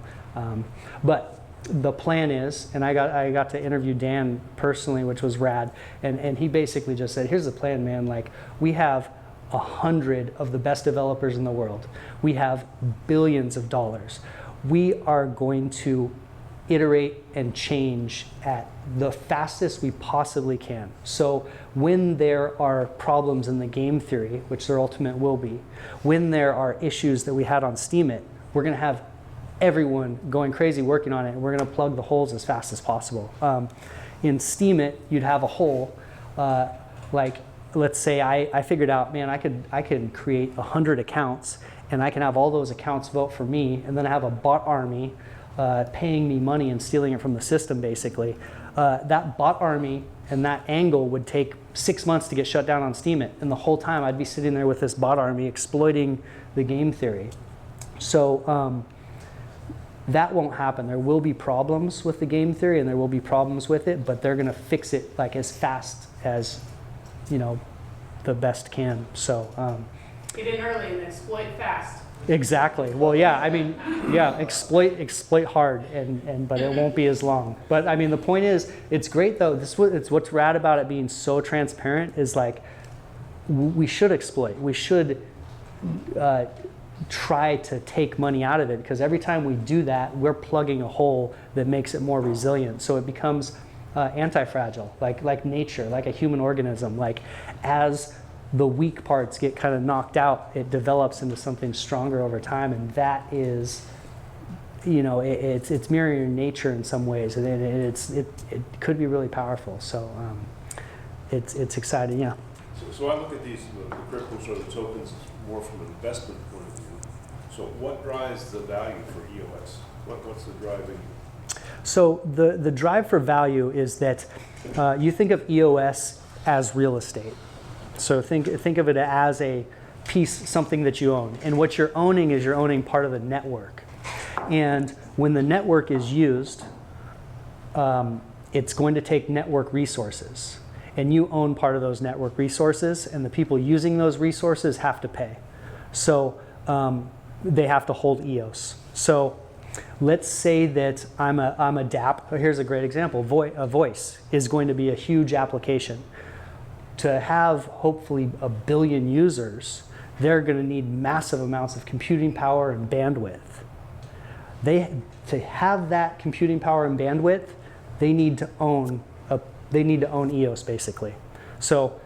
But the plan is, and I got to interview Dan personally, which was rad, and he basically just said, here's the plan, man. Like, we have 100 of the best developers in the world. We have billions of dollars. We are going to iterate and change at the fastest we possibly can. So when there are problems in the game theory, which there ultimately will be, when there are issues that we had on Steemit, we're going to have everyone going crazy working on it, and we're going to plug the holes as fast as possible. In Steemit, you'd have a hole, like let's say I figured out, man, I can create 100 accounts, and I can have all those accounts vote for me, and then I have a bot army paying me money and stealing it from the system, basically. That bot army and that angle would take 6 months to get shut down on Steemit, and the whole time I'd be sitting there with this bot army exploiting the game theory. So that won't happen. There will be problems with the game theory, and there will be problems with it, but they're going to fix it like as fast as the best can. So Get in early and exploit fast. exactly. Well, yeah. I mean, yeah. Exploit hard, but it won't be as long. But I mean, the point is, it's great though. It's what's rad about it being so transparent is like we should exploit. We should try to take money out of it, because every time we do that, we're plugging a hole that makes it more resilient. So it becomes anti-fragile, like nature, like a human organism. Like as the weak parts get kind of knocked out, it develops into something stronger over time, and that is, you know, it's mirroring nature in some ways, and it could be really powerful. So it's exciting, yeah. So I look at these, the cryptos or the tokens more from an investment point of view. So what drives the value for EOS? What's the driving? So the drive for value is that you think of EOS as real estate. So think of it as a piece, something that you own. And what you're owning is you're owning part of the network. And when the network is used, it's going to take network resources. And you own part of those network resources, and the people using those resources have to pay. So they have to hold EOS. So let's say that I'm a Dapp. Here's a great example. Voice is going to be a huge application. To have hopefully 1 billion users, they're going to need massive amounts of computing power and bandwidth. To have that computing power and bandwidth, they need to own EOS basically. So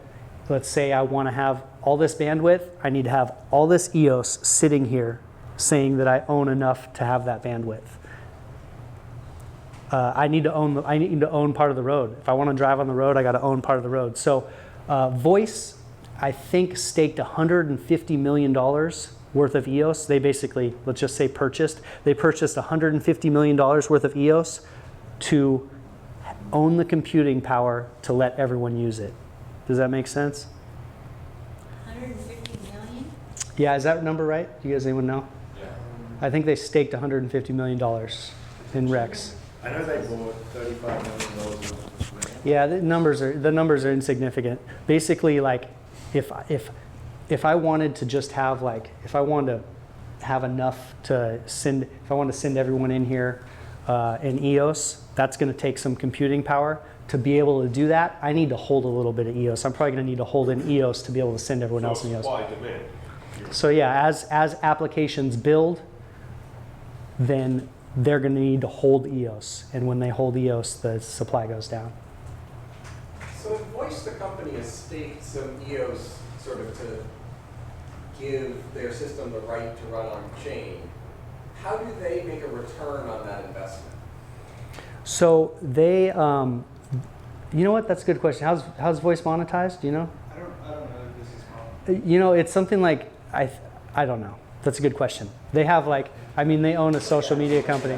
let's say I want to have all this bandwidth. I need to have all this EOS sitting here saying that I own enough to have that bandwidth. I need to own part of the road. If I want to drive on the road, I got to own part of the road. So Voice, I think, staked $150 million worth of EOS. They basically, let's just say purchased. They purchased $150 million worth of EOS to own the computing power to let everyone use it. Does that make sense? 150 million? Yeah, is that number right? Do you guys anyone know? Yeah. I think they staked $150 million in Rex. I know they bought $35 million of land. Yeah, the numbers are insignificant. Basically, like if I wanted to just have if I wanted to have enough to send, if I want to send everyone in here in EOS, that's going to take some computing power. To be able to do that, I need to hold a little bit of EOS. I'm probably going to need to hold in EOS to be able to send everyone else in EOS. Supply demand. So yeah, as applications build, then they're going to need to hold EOS, and when they hold EOS, the supply goes down. So if Voice, the company, has staked some EOS sort of to give their system the right to run on chain, how do they make a return on that investment? So they, you know what? That's a good question. How's Voice monetized? Do you know? I don't know the business model. You know, it's something like I don't know. That's a good question. They have they own a social media company.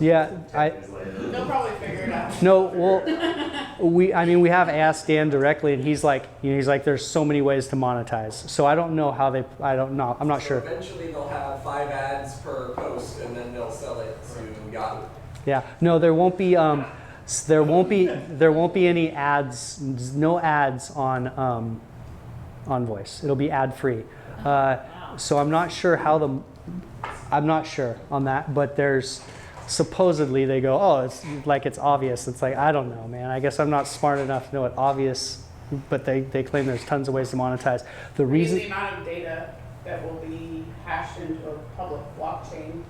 Yeah, They'll probably figure it out. No, well, we have asked Dan directly, and he's like, there's so many ways to monetize. So I don't know how they. I don't know. I'm not sure. Eventually, they'll have 5 ads per post, and then they'll sell it to Yahoo. Yeah. No, there won't be. There won't be any ads. No ads on Voice. It'll be ad free. So I'm not sure I'm not sure on that, but there's. Supposedly they go, oh, it's obvious. It's like, I don't know, man. I guess I'm not smart enough to know what obvious, but they claim there's tons of ways to monetize. The reason the amount of data that will be hashed into a public blockchain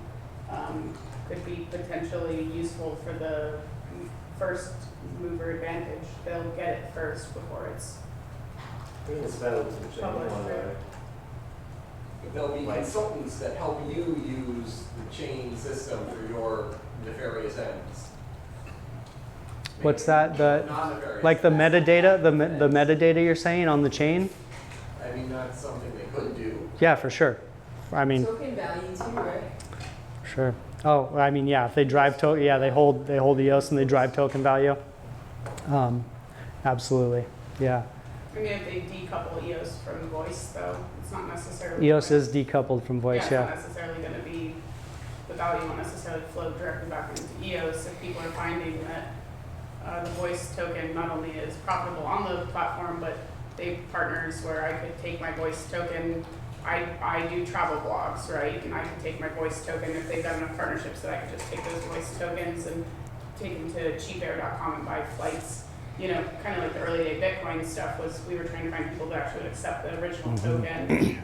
could be potentially useful for the first mover advantage. They'll get it first before it's published. There'll be consultants that help you use the chain system for your nefarious ends. What's that? Non-nefarious. Like the metadata, the metadata you're saying on the chain? I mean, that's something they could do. Yeah, for sure. I mean, Token value too, right? sure. Oh, I mean, yeah. If they drive token, yeah, they hold EOS and they drive token value. Absolutely, yeah. I mean, if they decouple EOS from Voice, though, it's not necessarily. EOS is decoupled from Voice, It's yeah. not necessarily going to be, the value won't necessarily flow directly back into EOS if people are finding that the Voice token not only is profitable on the platform, but they partners where I could take my voice token. I do travel blogs, right? And I could take my voice token if they've got enough partnerships that I could just take those voice tokens and take them to cheapair.com and buy flights. You know, kind of like the early day Bitcoin stuff was we were trying to find people that actually would accept the original token.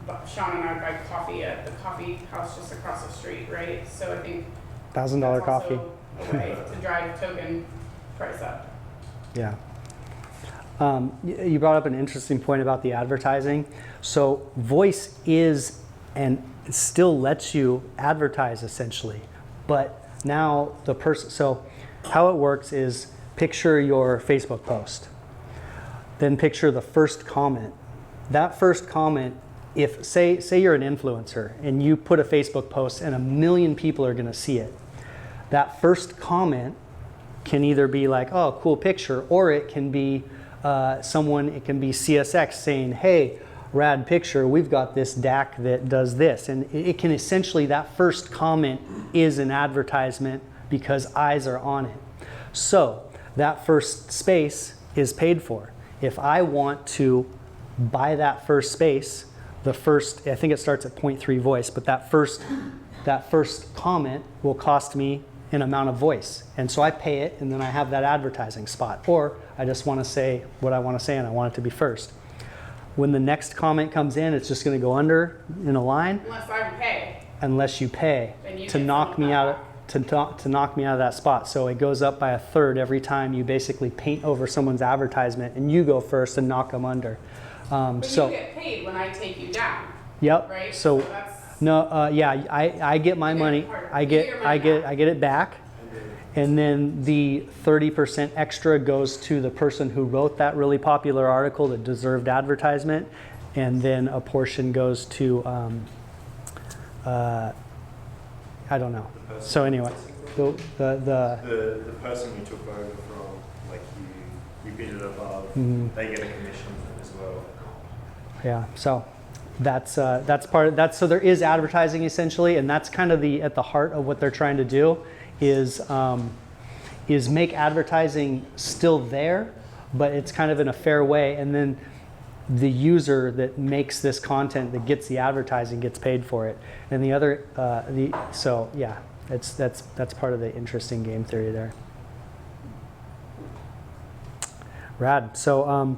But Sean and I buy coffee at the coffee house just across the street, right? So I think $1,000 that's coffee. also a way to drive token price up. Yeah. You brought up an interesting point about the advertising. So voice is and still lets you advertise essentially, but now the person, so how it works is picture your Facebook post, then picture the first comment. That first comment, if say you're an influencer and you put a Facebook post and 1 million people are going to see it, that first comment can either be like, oh, cool picture, or it can be it can be CSX saying, hey, rad picture, we've got this DAC that does this. And it can essentially, that first comment is an advertisement because eyes are on it. So that first space is paid for. If I want to buy that first space, the first, I think it starts at 0.3 voice, but that first comment will cost me an amount of voice. And so I pay it and then I have that advertising spot. Or I just want to say what I want to say and I want it to be first. When the next comment comes in, it's just going to go under in a line. Unless I pay. Unless you pay You to knock me out to knock me out of that spot. So it goes up by 1/3 every time you basically paint over someone's advertisement and you go first and knock them under. But so you get paid when I take you down. Yep. Right? So that's, no, yeah, I get my money. I get it back, and then the 30% extra goes to the person who wrote that really popular article that deserved advertisement, and then a portion goes to I don't know. So anyway, the person you took over from, like you bid it above, they get a commission as well. Yeah. So that's part of that. So there is advertising essentially, and that's kind of at the heart of what they're trying to do is make advertising still there, but it's kind of in a fair way, and then the user that makes this content that gets the advertising gets paid for it. And the other so yeah, that's part of the interesting game theory there. Rad. So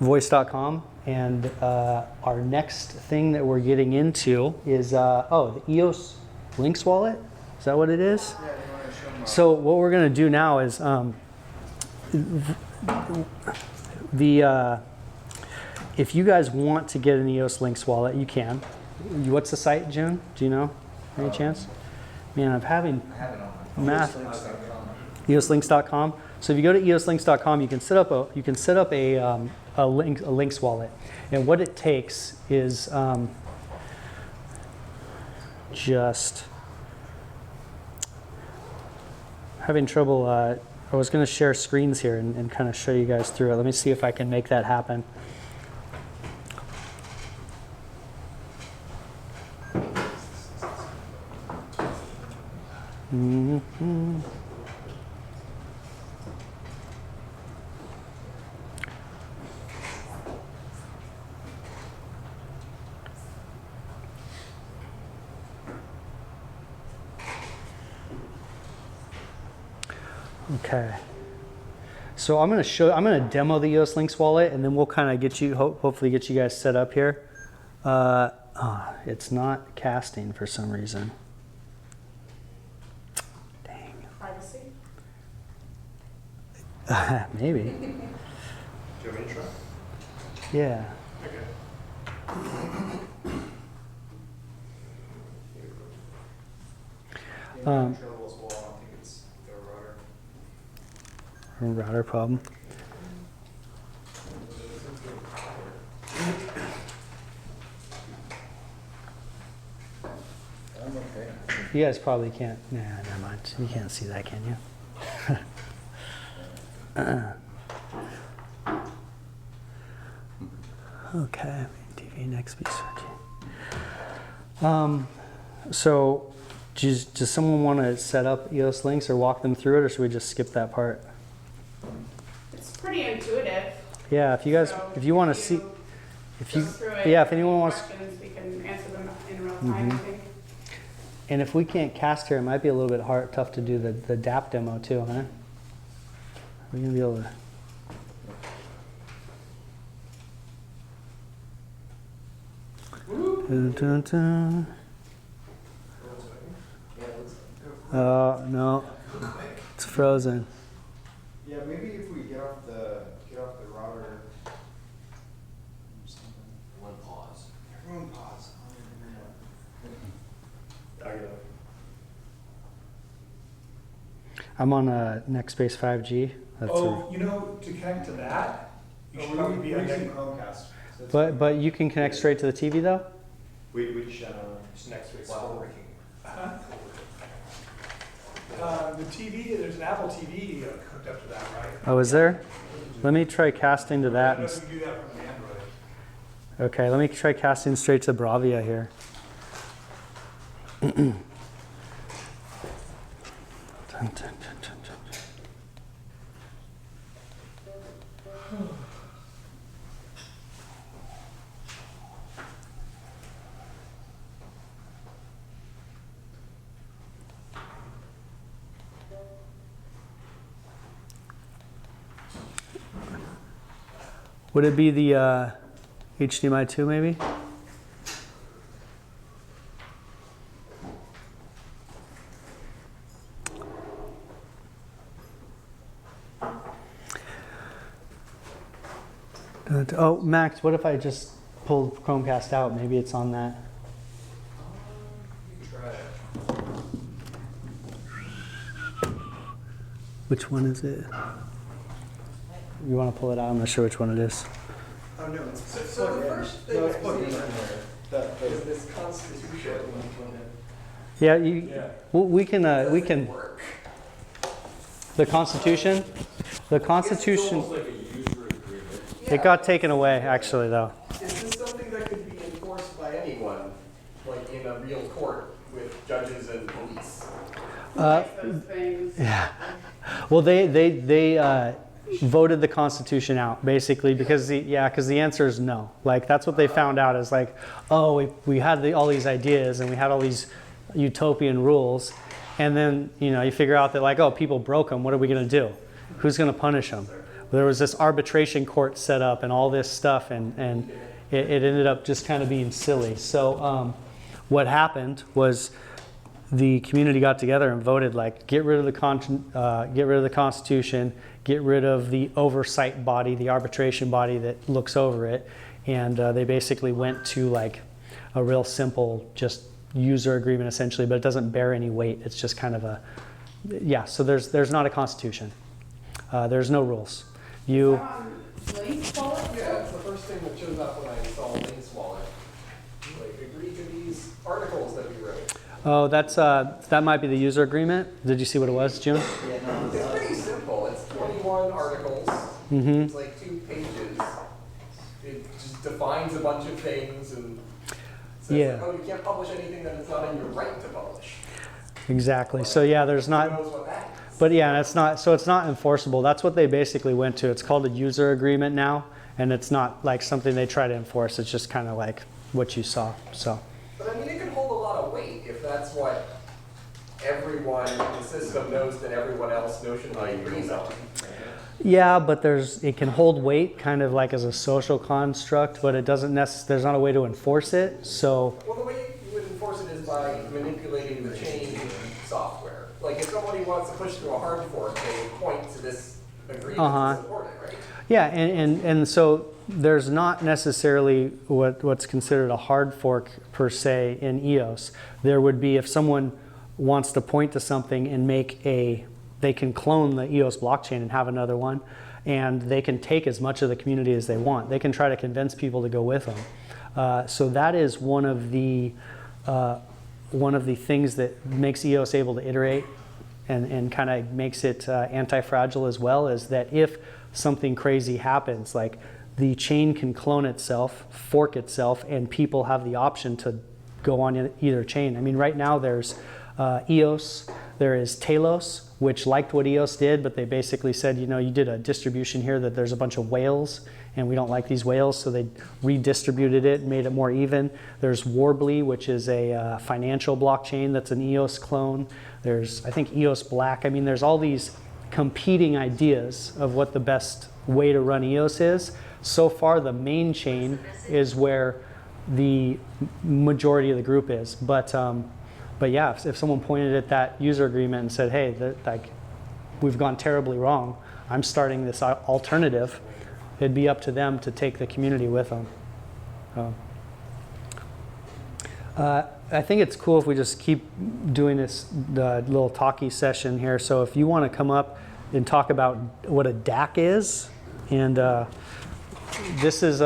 voice.com. And our next thing that we're getting into is, the EOS Lynx wallet. Is that what it is? Yeah, you want to show them. So what we're going to do now is if you guys want to get an EOS Lynx wallet, you can. What's the site, June? Do you know? Any chance? Man, I'm having math. EOSLynx.com. So if you go to EOSLynx.com, you can set up a Lynx wallet, and what it takes is just having trouble. I was going to share screens here and kind of show you guys through it. Let me see if I can make that happen. Mm-hmm. Okay, so I'm going to demo the EOS Lynx wallet, and then we'll kind of get you, hopefully get you guys set up here. It's not casting for some reason. Dang. privacy. Maybe. Do you have an intro? Yeah. Okay. Router problem. You guys probably can't. Nah, never mind. You can't see that, can you? Okay. TV next week. So, does someone want to set up EOS Lynx or walk them through it, or should we just skip that part? It's pretty intuitive. Yeah, if you guys, if you want to see, if you, Go through it. yeah, if anyone wants, Questions, we can answer them in real time, I think. and if we can't cast here, it might be a little bit hard, tough to do the DAP demo too, huh? We're gonna be able to. Dun, dun, dun. Oh no, it's frozen. Yeah, maybe if we get off the router. One pause. Everyone pause. I'm on Nextbase 5G. That's Oh, you know, to connect to that, you should probably be on Chromecast. but you can connect straight to the TV though. Which next week's The TV, there's an Apple TV hooked up to that, right? Oh, is there? Let me try casting to I that. don't know if you do that from the Android. Okay, let me try casting straight to Bravia here. Dun, dun, dun, dun, dun. Would it be the HDMI 2 maybe? Oh, Max, what if I just pulled Chromecast out? Maybe it's on that. Which one is it? You want to pull it out? I'm not sure which one it is. Oh no, so the first thing I see is this constitution. Yeah, we can the Constitution. The Constitution. It got taken away, actually, though. Is this something that could be enforced by anyone, like in a real court with judges and police? Those things. Yeah. Well, they voted the Constitution out basically because the answer is no. Like that's what they found out is like, oh, we had all these ideas and we had all these utopian rules, and then you figure out that like, oh, people broke them. What are we going to do? Who's going to punish them? There was this arbitration court set up and all this stuff, and it ended up just kind of being silly. So what happened was the community got together and voted like, get rid of the Constitution, get rid of the oversight body, the arbitration body that looks over it, and they basically went to like a real simple just user agreement essentially, but it doesn't bear any weight. It's just kind of a, so there's not a Constitution. There's no rules. Lynx wallet? Yeah, it's the first thing that shows up when I install Lynx wallet. Like, agree to these articles that we wrote. Oh, that might be the user agreement. Did you see what it was, June? It's pretty simple. It's 21 articles. Mm-hmm. It's like 2 pages. It just defines a bunch of things and says, oh, you can't publish anything that it's not in your right to publish. Exactly. So yeah, there's not. Who knows what that is? But yeah, it's not. So it's not enforceable. That's what they basically went to. It's called a user agreement now, and it's not like something they try to enforce. It's just kind of like what you saw. So. But I mean, it can hold a lot of weight if that's what everyone in the system knows that everyone else notionally agrees on. Yeah, but it can hold weight kind of like as a social construct, but it doesn't there's not a way to enforce it. So. Well, the way you would enforce it is by manipulating the chain software. Like if somebody wants to push through a hard fork, they point to this agreement to support it, right? Yeah, and so there's not necessarily what's considered a hard fork per se in EOS. There would be if someone wants to point to something and they can clone the EOS blockchain and have another one, and they can take as much of the community as they want. They can try to convince people to go with them. So that is one of the things that makes EOS able to iterate and kind of makes it anti-fragile as well, is that if something crazy happens, like the chain can clone itself, fork itself, and people have the option to go on either chain. I mean, right now there's EOS, there is Talos, which liked what EOS did, but they basically said, you know, you did a distribution here that there's a bunch of whales, and we don't like these whales, so they redistributed it, made it more even. There's Warbly, which is a financial blockchain that's an EOS clone. There's, I think, EOS Black. I mean, there's all these competing ideas of what the best way to run EOS is. So far, the main chain is where the majority of the group is. But yeah, if someone pointed at that user agreement and said, hey, like, we've gone terribly wrong, I'm starting this alternative, it'd be up to them to take the community with them. I think it's cool if we just keep doing this little talky session here. So if you want to come up and talk about what a DAC is, and this is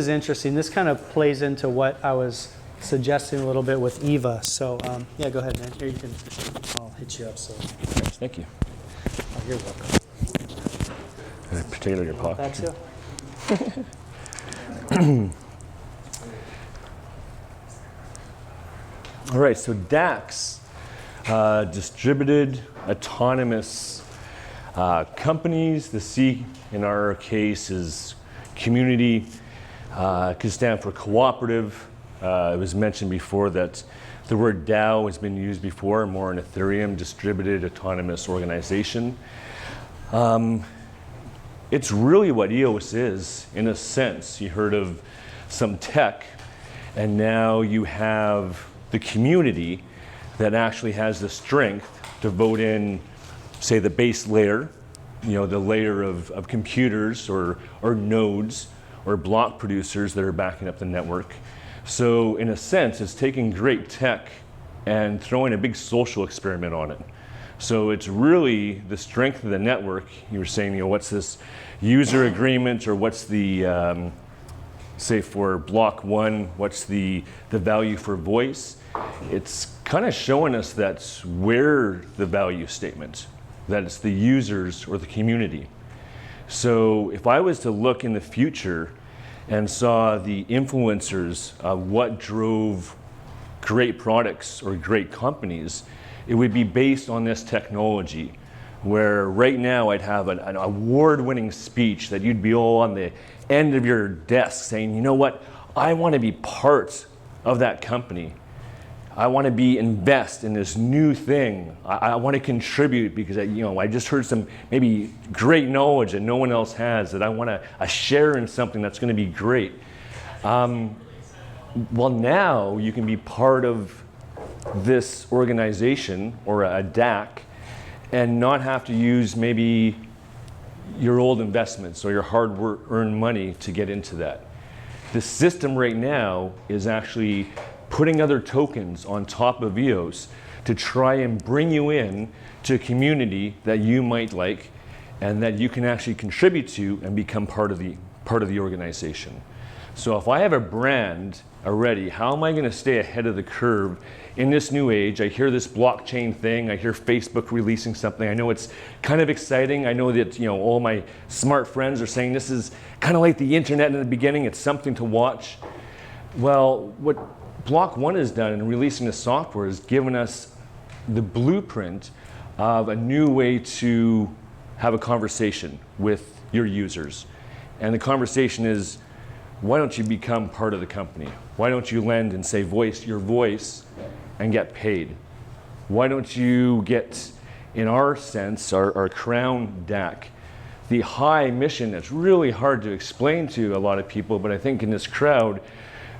interesting. This kind of plays into what I was suggesting a little bit with Eva. So yeah, go ahead, man. Here you can. I'll hit you up. So. Thank you. Oh, you're welcome. A potato in your pocket. That's you. All right, so DACs, distributed autonomous companies. The C in our case is community, could stand for cooperative. It was mentioned before that the word DAO has been used before, more in Ethereum, distributed autonomous organization. It's really what EOS is, in a sense. You heard of some tech, and now you have the community that actually has the strength to vote in, say, the base layer, you know, the layer of computers or nodes or block producers that are backing up the network. So in a sense, it's taking great tech and throwing a big social experiment on it. So it's really the strength of the network. You were saying, you know, what's this user agreement, or what's the, say for block one, what's the value for voice? It's kind of showing us that's where the value statement, that it's the users or the community. So if I was to look in the future and saw the influencers of what drove great products or great companies, it would be based on this technology, where right now I'd have an award-winning speech that you'd be all on the end of your desk saying, you know what, I want to be part of that company. I want to invest in this new thing. I want to contribute because I just heard some maybe great knowledge that no one else has, that I want to share in something that's going to be great. Well, now you can be part of this organization or a DAC and not have to use maybe your old investments or your hard-earned money to get into that. The system right now is actually putting other tokens on top of EOS to try and bring you in to a community that you might like and that you can actually contribute to and become part of the organization. So if I have a brand already, how am I going to stay ahead of the curve in this new age? I hear this blockchain thing. I hear Facebook releasing something. I know it's kind of exciting. I know that all my smart friends are saying this is kind of like the internet in the beginning. It's something to watch. Well, what Block One has done in releasing the software is given us the blueprint of a new way to have a conversation with your users. And the conversation is, why don't you become part of the company? Why don't you lend and say your voice and get paid? Why don't you get, in our sense, our crown DAC, the high mission that's really hard to explain to a lot of people, but I think in this crowd,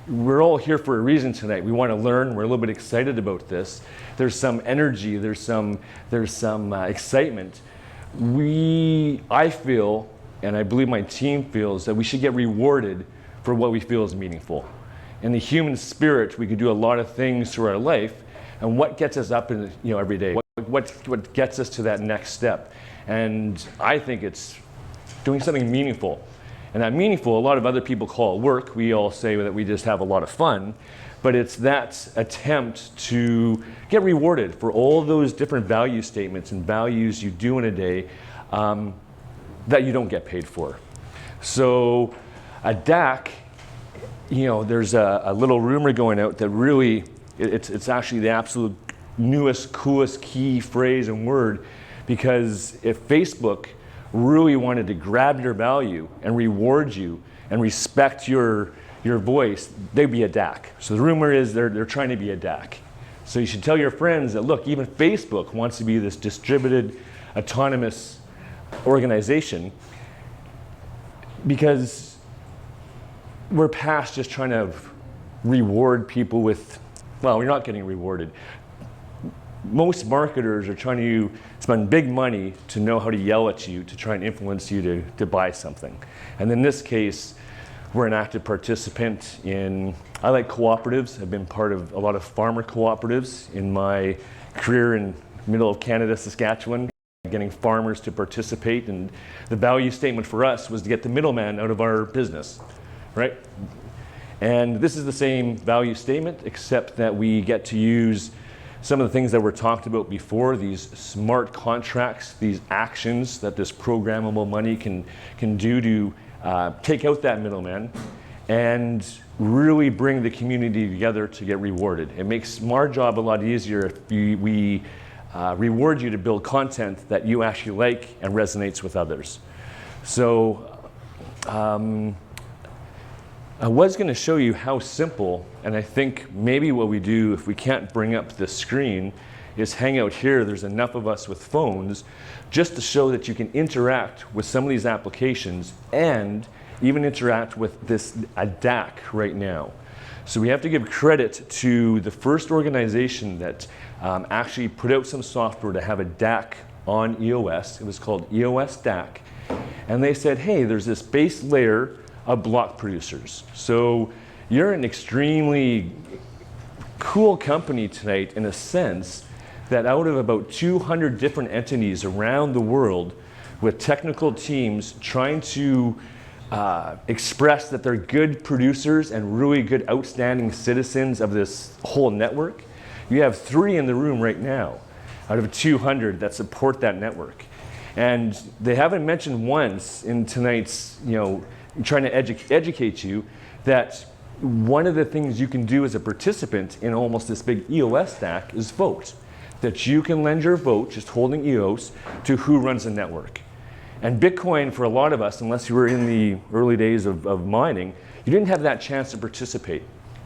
we're all here for a reason tonight. We want to learn. We're a little bit excited about this. There's some energy. There's some excitement. I feel, and I believe my team feels, that we should get rewarded for what we feel is meaningful. In the human spirit, we could do a lot of things through our life, and what gets us up in every day? What gets us to that next step? And I think it's doing something meaningful. And that meaningful, a lot of other people call it work. We all say that we just have a lot of fun, but it's that attempt to get rewarded for all those different value statements and values you do in a day that you don't get paid for. So a DAC, there's a little rumor going out that really, it's actually the absolute newest, coolest key phrase and word, because if Facebook really wanted to grab your value and reward you and respect your voice, they'd be a DAC. So the rumor is they're trying to be a DAC. So you should tell your friends that, look, even Facebook wants to be this distributed, autonomous organization, because we're past just trying to reward people with, well, we're not getting rewarded. Most marketers are trying to spend big money to know how to yell at you, to try and influence you to buy something. And in this case, we're an active participant in, I like cooperatives. I've been part of a lot of farmer cooperatives in my career in middle of Canada, Saskatchewan, getting farmers to participate. And the value statement for us was to get the middleman out of our business, right? And this is the same value statement, except that we get to use some of the things that were talked about before, these smart contracts, these actions that this programmable money can do to take out that middleman and really bring the community together to get rewarded. It makes our job a lot easier if we reward you to build content that you actually like and resonates with others. So I was going to show you how simple, and I think maybe what we do if we can't bring up the screen is hang out here. There's enough of us with phones just to show that you can interact with some of these applications and even interact with a DAC right now. So we have to give credit to the first organization that actually put out some software to have a DAC on EOS. It was called EOS DAC. And they said, hey, there's this base layer of block producers. So you're an extremely cool company tonight in a sense that out of about 200 different entities around the world with technical teams trying to express that they're good producers and really good outstanding citizens of this whole network, you have 3 in the room right now out of 200 that support that network. And they haven't mentioned once in tonight's, trying to educate you that one of the things you can do as a participant in almost this big EOS stack is vote. That you can lend your vote, just holding EOS, to who runs the network. And Bitcoin, for a lot of us, unless you were in the early days of mining, you didn't have that chance to participate,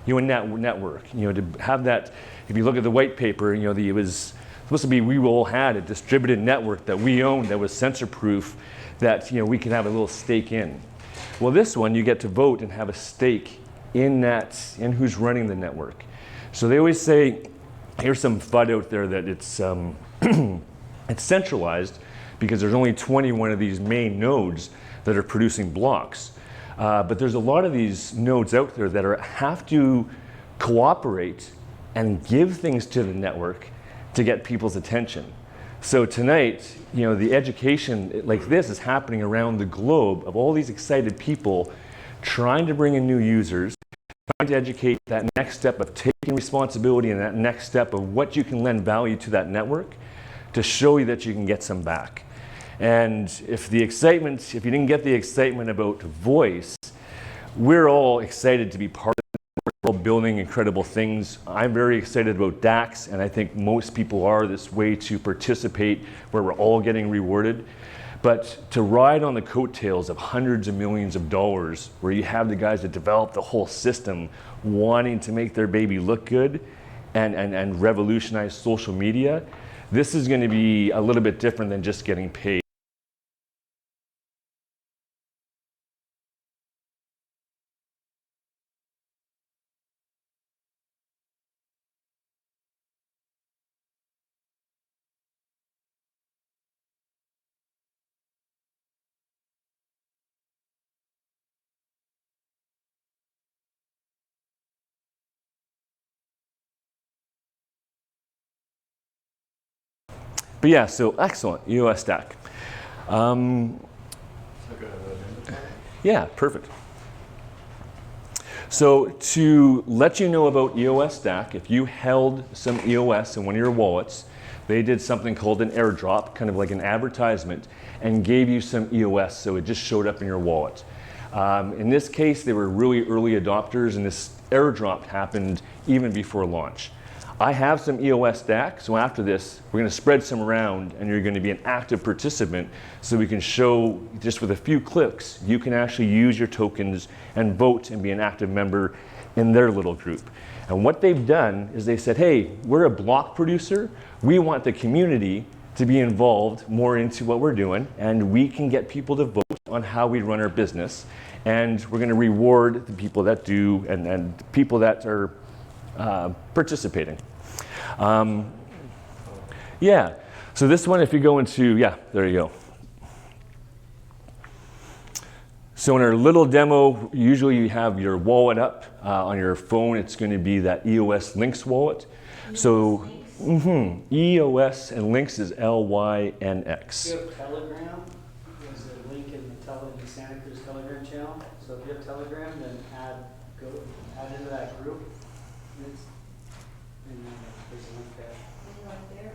in that network. To have that, if you look at the white paper, it was supposed to be, we all had a distributed network that we owned that was sensor-proof, that we could have a little stake in. Well, this one, you get to vote and have a stake in who's running the network. So they always say, here's some FUD out there that it's it's centralized because there's only 21 of these main nodes that are producing blocks. But there's a lot of these nodes out there that have to cooperate and give things to the network to get people's attention. So tonight, the education like this is happening around the globe of all these excited people trying to bring in new users, trying to educate that next step of taking responsibility and that next step of what you can lend value to that network to show you that you can get some back. And if you didn't get the excitement about voice, we're all excited to be part of it. We're all building incredible things. I'm very excited about DACs, and I think most people are this way to participate where we're all getting rewarded. But to ride on the coattails of hundreds of millions of dollars, where you have the guys that develop the whole system wanting to make their baby look good and revolutionize social media, this is going to be a little bit different than just getting paid. But yeah, so excellent, EOS stack. Yeah, perfect. So to let you know about EOS stack, if you held some EOS in one of your wallets, they did something called an airdrop, kind of like an advertisement, and gave you some EOS, so it just showed up in your wallet. In this case, they were really early adopters, and this airdrop happened even before launch. I have some EOS DAC, so after this, we're going to spread some around, and you're going to be an active participant, so we can show, just with a few clicks, you can actually use your tokens and vote and be an active member in their little group. And what they've done is they said, hey, we're a block producer. We want the community to be involved more into what we're doing, and we can get people to vote on how we run our business. And we're going to reward the people that do and people that are participating. Yeah, so this one, if you go into, yeah, there you go. So in our little demo, usually you have your wallet up. On your phone, it's going to be that EOS Lynx wallet. So EOS and Lynx is Lynx. If you have Telegram, there's a link in the Santa Cruz Telegram channel. So if you have Telegram, then add into that group. And there's a link there.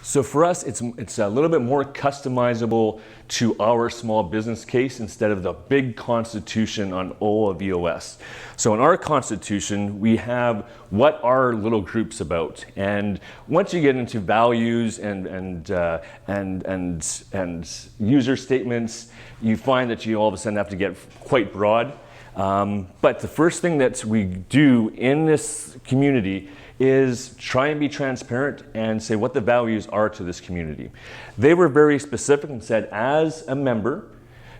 So for us, it's a little bit more customizable to our small business case instead of the big constitution on all of EOS. So in our constitution, we have what our little group's about. And once you get into values and user statements, you find that you all of a sudden have to get quite broad. But the first thing that we do in this community is try and be transparent and say what the values are to this community. They were very specific and said, as a member,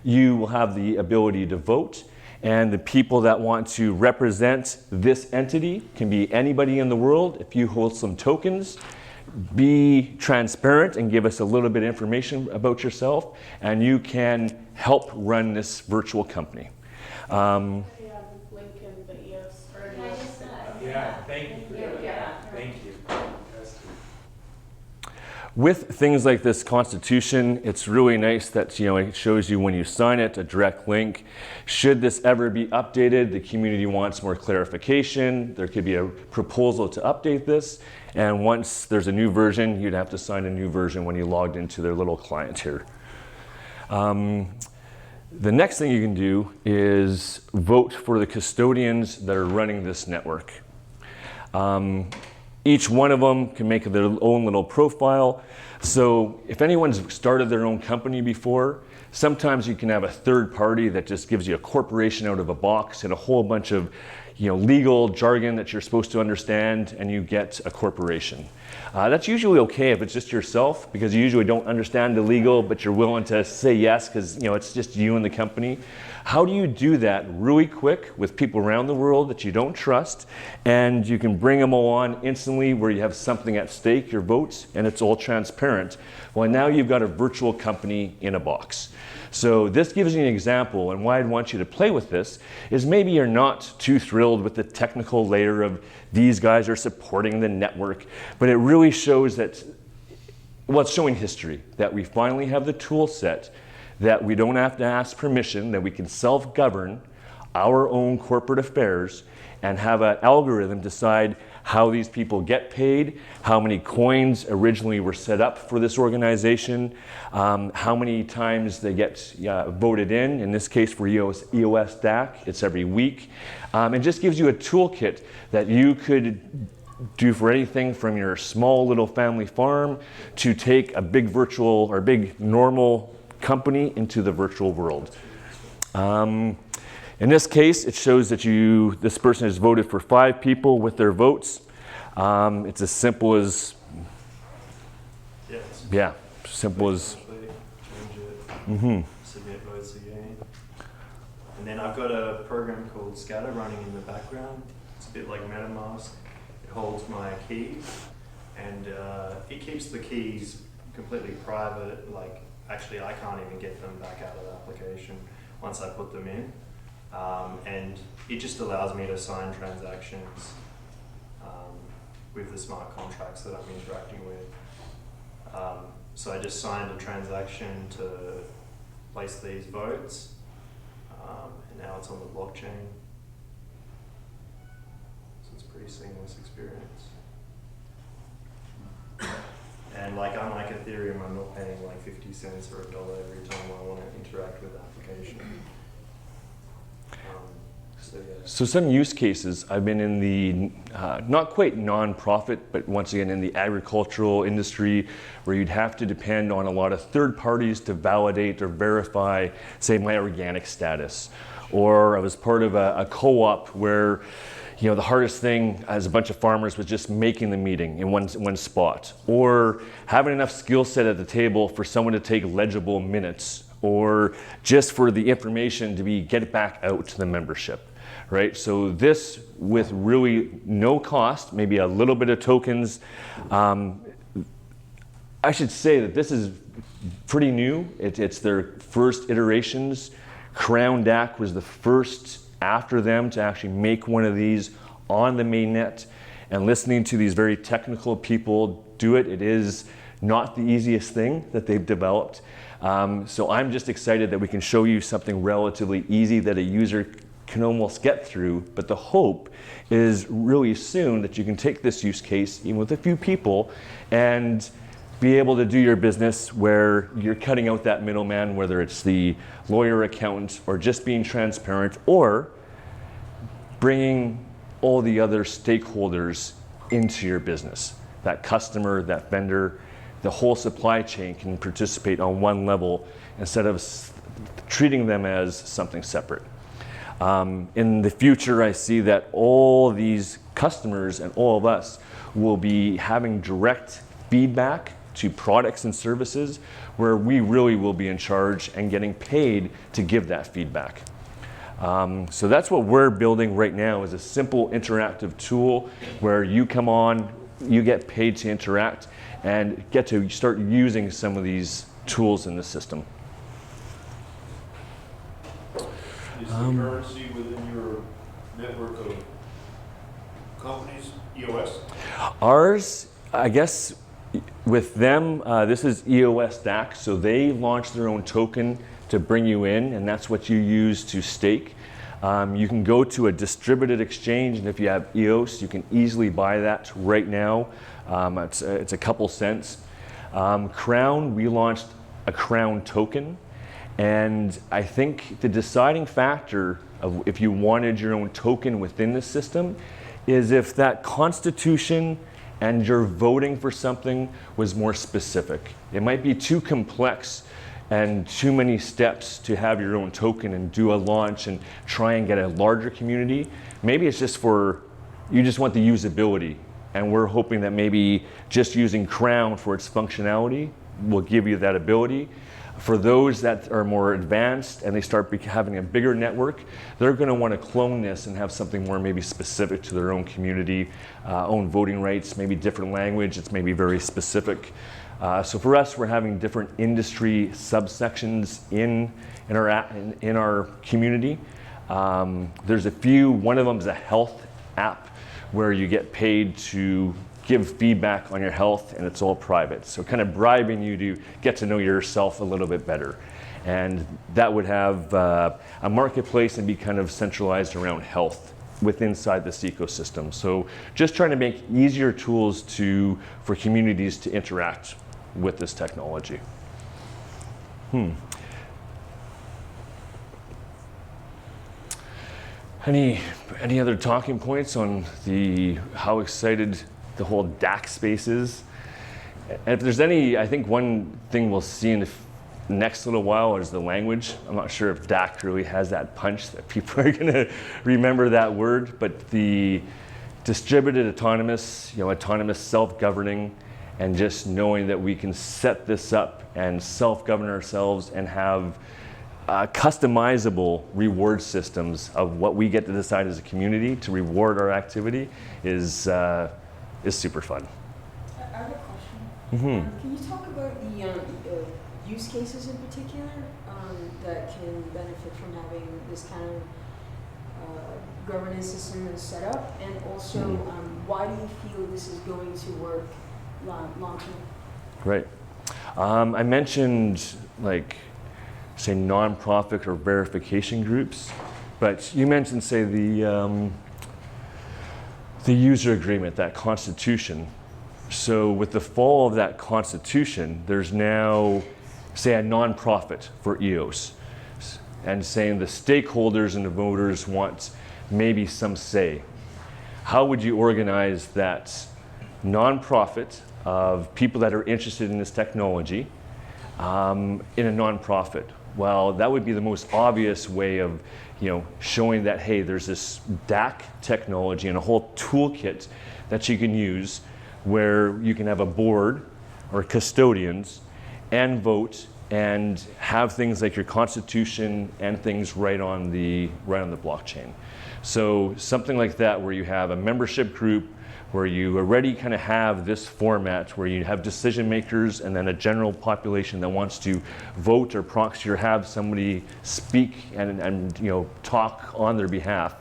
you will have the ability to vote, and the people that want to represent this entity can be anybody in the world. If you hold some tokens, be transparent and give us a little bit of information about yourself, and you can help run this virtual company. Yeah, thank you. Thank you. With things like this constitution, it's really nice that it shows you when you sign it, a direct link. Should this ever be updated, the community wants more clarification, there could be a proposal to update this, and once there's a new version, you'd have to sign a new version when you logged into their little client here. The next thing you can do is vote for the custodians that are running this network. Each one of them can make their own little profile. So if anyone's started their own company before, sometimes you can have a third party that just gives you a corporation out of a box and a whole bunch of legal jargon that you're supposed to understand, and you get a corporation. That's usually okay if it's just yourself, because you usually don't understand the legal, but you're willing to say yes because it's just you and the company. How do you do that really quick with people around the world that you don't trust, and you can bring them all on instantly where you have something at stake, your votes, and it's all transparent? Well, now you've got a virtual company in a box. So this gives you an example, and why I'd want you to play with this is maybe you're not too thrilled with the technical layer of these guys are supporting the network, but it really shows that, well, it's showing history, that we finally have the tool set that we don't have to ask permission, that we can self-govern our own corporate affairs and have an algorithm decide how these people get paid, how many coins originally were set up for this organization, how many times they get voted in this case for EOS DAC, it's every week. It just gives you a toolkit that you could do for anything from your small little family farm to take a big virtual or big normal company into the virtual world. In this case, it shows that this person has voted for 5 people with their votes. It's as simple as, simple as. Submit votes again. And then I've got a program called Scatter running in the background. It's a bit like MetaMask. It holds my keys, and it keeps the keys completely private. Like, actually, I can't even get them back out of the application once I put them in. And it just allows me to sign transactions with the smart contracts that I'm interacting with. So I just signed a transaction to place these votes, and now it's on the blockchain. So it's a pretty seamless experience. And unlike Ethereum, I'm not paying 50 cents or $1 every time I want to interact with the application. So yeah. So some use cases, I've been in the, not quite nonprofit, but once again in the agricultural industry where you'd have to depend on a lot of third parties to validate or verify, say, my organic status. Or I was part of a co-op where, you know, the hardest thing as a bunch of farmers was just making the meeting in one spot. Or having enough skill set at the table for someone to take legible minutes, or just for the information to get back out to the membership, right? So this, with really no cost, maybe a little bit of tokens. I should say that this is pretty new. It's their first iterations. Crown DAC was the first after them to actually make one of these on the mainnet, and listening to these very technical people do it, it is not the easiest thing that they've developed. So I'm just excited that we can show you something relatively easy that a user can almost get through, but the hope is really soon that you can take this use case, even with a few people, and be able to do your business where you're cutting out that middleman, whether it's the lawyer, accountant, or just being transparent, or bringing all the other stakeholders into your business. That customer, that vendor, the whole supply chain can participate on one level instead of treating them as something separate. In the future, I see that all these customers and all of us will be having direct feedback to products and services where we really will be in charge and getting paid to give that feedback. So that's what we're building right now, is a simple interactive tool where you come on, you get paid to interact, and get to start using some of these tools in the system. Is the currency within your network of companies EOS? Ours, I guess, with them, this is EOS DAC, so they launch their own token to bring you in, and that's what you use to stake. You can go to a distributed exchange, and if you have EOS, you can easily buy that right now. It's a couple cents. Crown, we launched a Crown token, and I think the deciding factor of if you wanted your own token within the system is if that constitution and you're voting for something was more specific. It might be too complex and too many steps to have your own token and do a launch and try and get a larger community. Maybe it's just you just want the usability, and we're hoping that maybe just using Crown for its functionality will give you that ability. For those that are more advanced and they start having a bigger network, they're going to want to clone this and have something more maybe specific to their own community, own voting rights, maybe different language. It's maybe very specific. So for us, we're having different industry subsections in our community. There's a few. One of them is a health app where you get paid to give feedback on your health, and it's all private. So kind of bribing you to get to know yourself a little bit better. And that would have a marketplace and be kind of centralized around health inside this ecosystem. So just trying to make easier tools for communities to interact with this technology. Any other talking points on how excited the whole DAC space is? And if there's any, I think one thing we'll see in the next little while is the language. I'm not sure if DAC really has that punch that people are going to remember that word, but the distributed autonomous, autonomous self-governing, and just knowing that we can set this up and self-govern ourselves and have customizable reward systems of what we get to decide as a community to reward our activity is super fun. I have a question. Can you talk about the use cases in particular that can benefit from having this kind of governance system and setup, and also why do you feel this is going to work long term? Right. I mentioned say nonprofit or verification groups, but you mentioned say the user agreement, that constitution. So with the fall of that constitution, there's now say a nonprofit for EOS, and saying the stakeholders and the voters want maybe some say. How would you organize that nonprofit of people that are interested in this technology in a nonprofit? Well, that would be the most obvious way of, showing that, hey, there's this DAC technology and a whole toolkit that you can use where you can have a board or custodians and vote and have things like your constitution and things right on the blockchain. So something like that where you have a membership group where you already kind of have this format where you have decision makers and then a general population that wants to vote or proxy or have somebody speak and talk on their behalf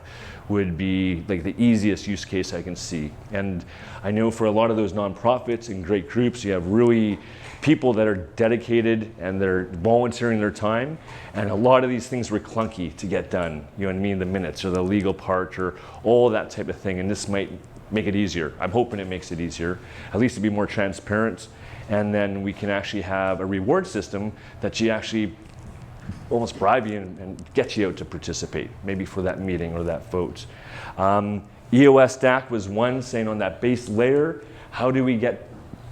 would be like the easiest use case I can see. And I know for a lot of those nonprofits and great groups, you have really people that are dedicated and they're volunteering their time. And a lot of these things were clunky to get done, you know what I mean? The minutes or the legal part or all that type of thing. And this might make it easier. I'm hoping it makes it easier, at least to be more transparent. And then we can actually have a reward system that you actually almost bribe you and get you out to participate, maybe for that meeting or that vote. EOS DAC was one, saying on that base layer, how do we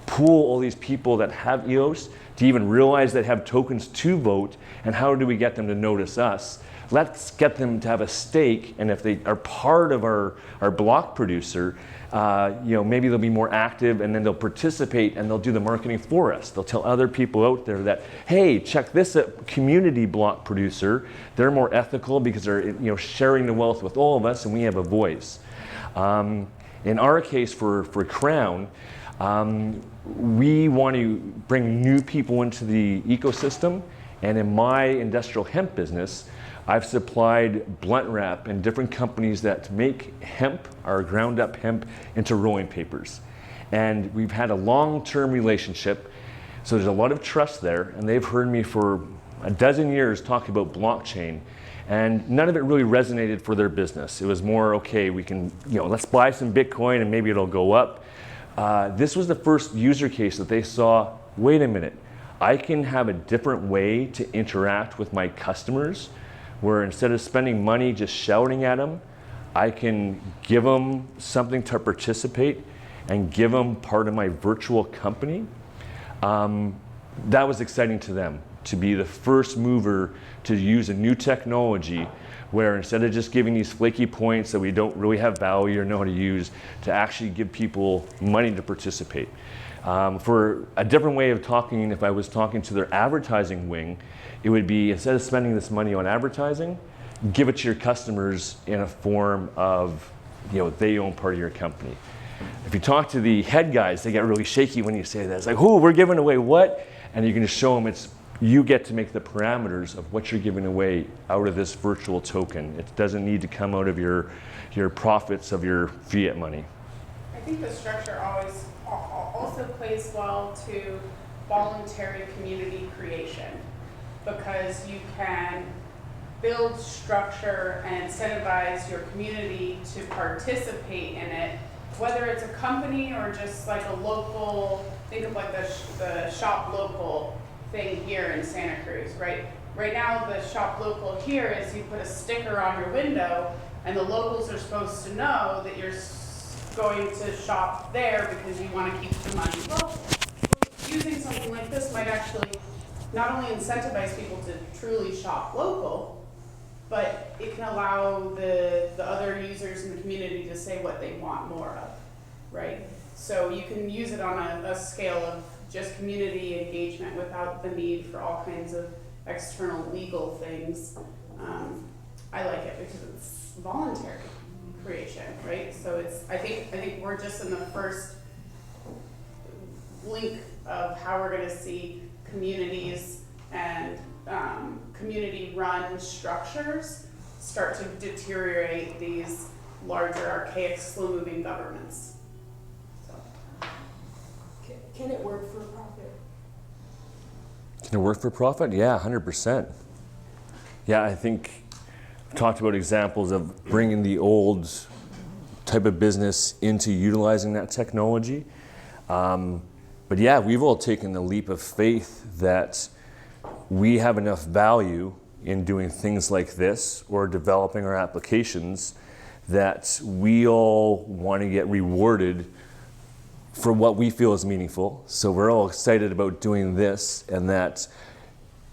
pool all these people that have EOS to even realize they have tokens to vote, and how do we get them to notice us? Let's get them to have a stake, and if they are part of our block producer, maybe they'll be more active and then they'll participate and they'll do the marketing for us. They'll tell other people out there that, hey, check this out, community block producer. They're more ethical because they're sharing the wealth with all of us and we have a voice. In our case for Crown, we want to bring new people into the ecosystem, and in my industrial hemp business, I've supplied blunt wrap and different companies that make hemp, our ground up hemp, into rolling papers. And we've had a long-term relationship, so there's a lot of trust there, and they've heard me for a dozen years talk about blockchain, and none of it really resonated for their business. It was more, okay, we can, let's buy some Bitcoin and maybe it'll go up. This was the first user case that they saw, wait a minute, I can have a different way to interact with my customers where instead of spending money just shouting at them, I can give them something to participate and give them part of my virtual company. That was exciting to them, to be the first mover to use a new technology where instead of just giving these flaky points that we don't really have value or know how to use, to actually give people money to participate. For a different way of talking, if I was talking to their advertising wing, it would be, instead of spending this money on advertising, give it to your customers in a form of, they own part of your company. If you talk to the head guys, they get really shaky when you say that. It's like, oh, we're giving away what? And you can just show them you get to make the parameters of what you're giving away out of this virtual token. It doesn't need to come out of your profits of your fiat money. I think the structure always also plays well to voluntary community creation, because you can build structure and incentivize your community to participate in it, whether it's a company or just like a local, think of like the shop local thing here in Santa Cruz, right? Right now the shop local here is you put a sticker on your window and the locals are supposed to know that you're going to shop there because you want to keep the money local. Using something like this might actually not only incentivize people to truly shop local, but it can allow the other users in the community to say what they want more of, right? So you can use it on a scale of just community engagement without the need for all kinds of external legal things. I like it because it's voluntary creation, right? So I think we're just in the first link of how we're going to see communities and community-run structures start to deteriorate these larger, archaic, slow-moving governments. So. Can it work for profit? Can it work for profit? Yeah, 100%. Yeah, I think I've talked about examples of bringing the old type of business into utilizing that technology. But yeah, we've all taken the leap of faith that we have enough value in doing things like this or developing our applications that we all want to get rewarded for what we feel is meaningful. So we're all excited about doing this, and that,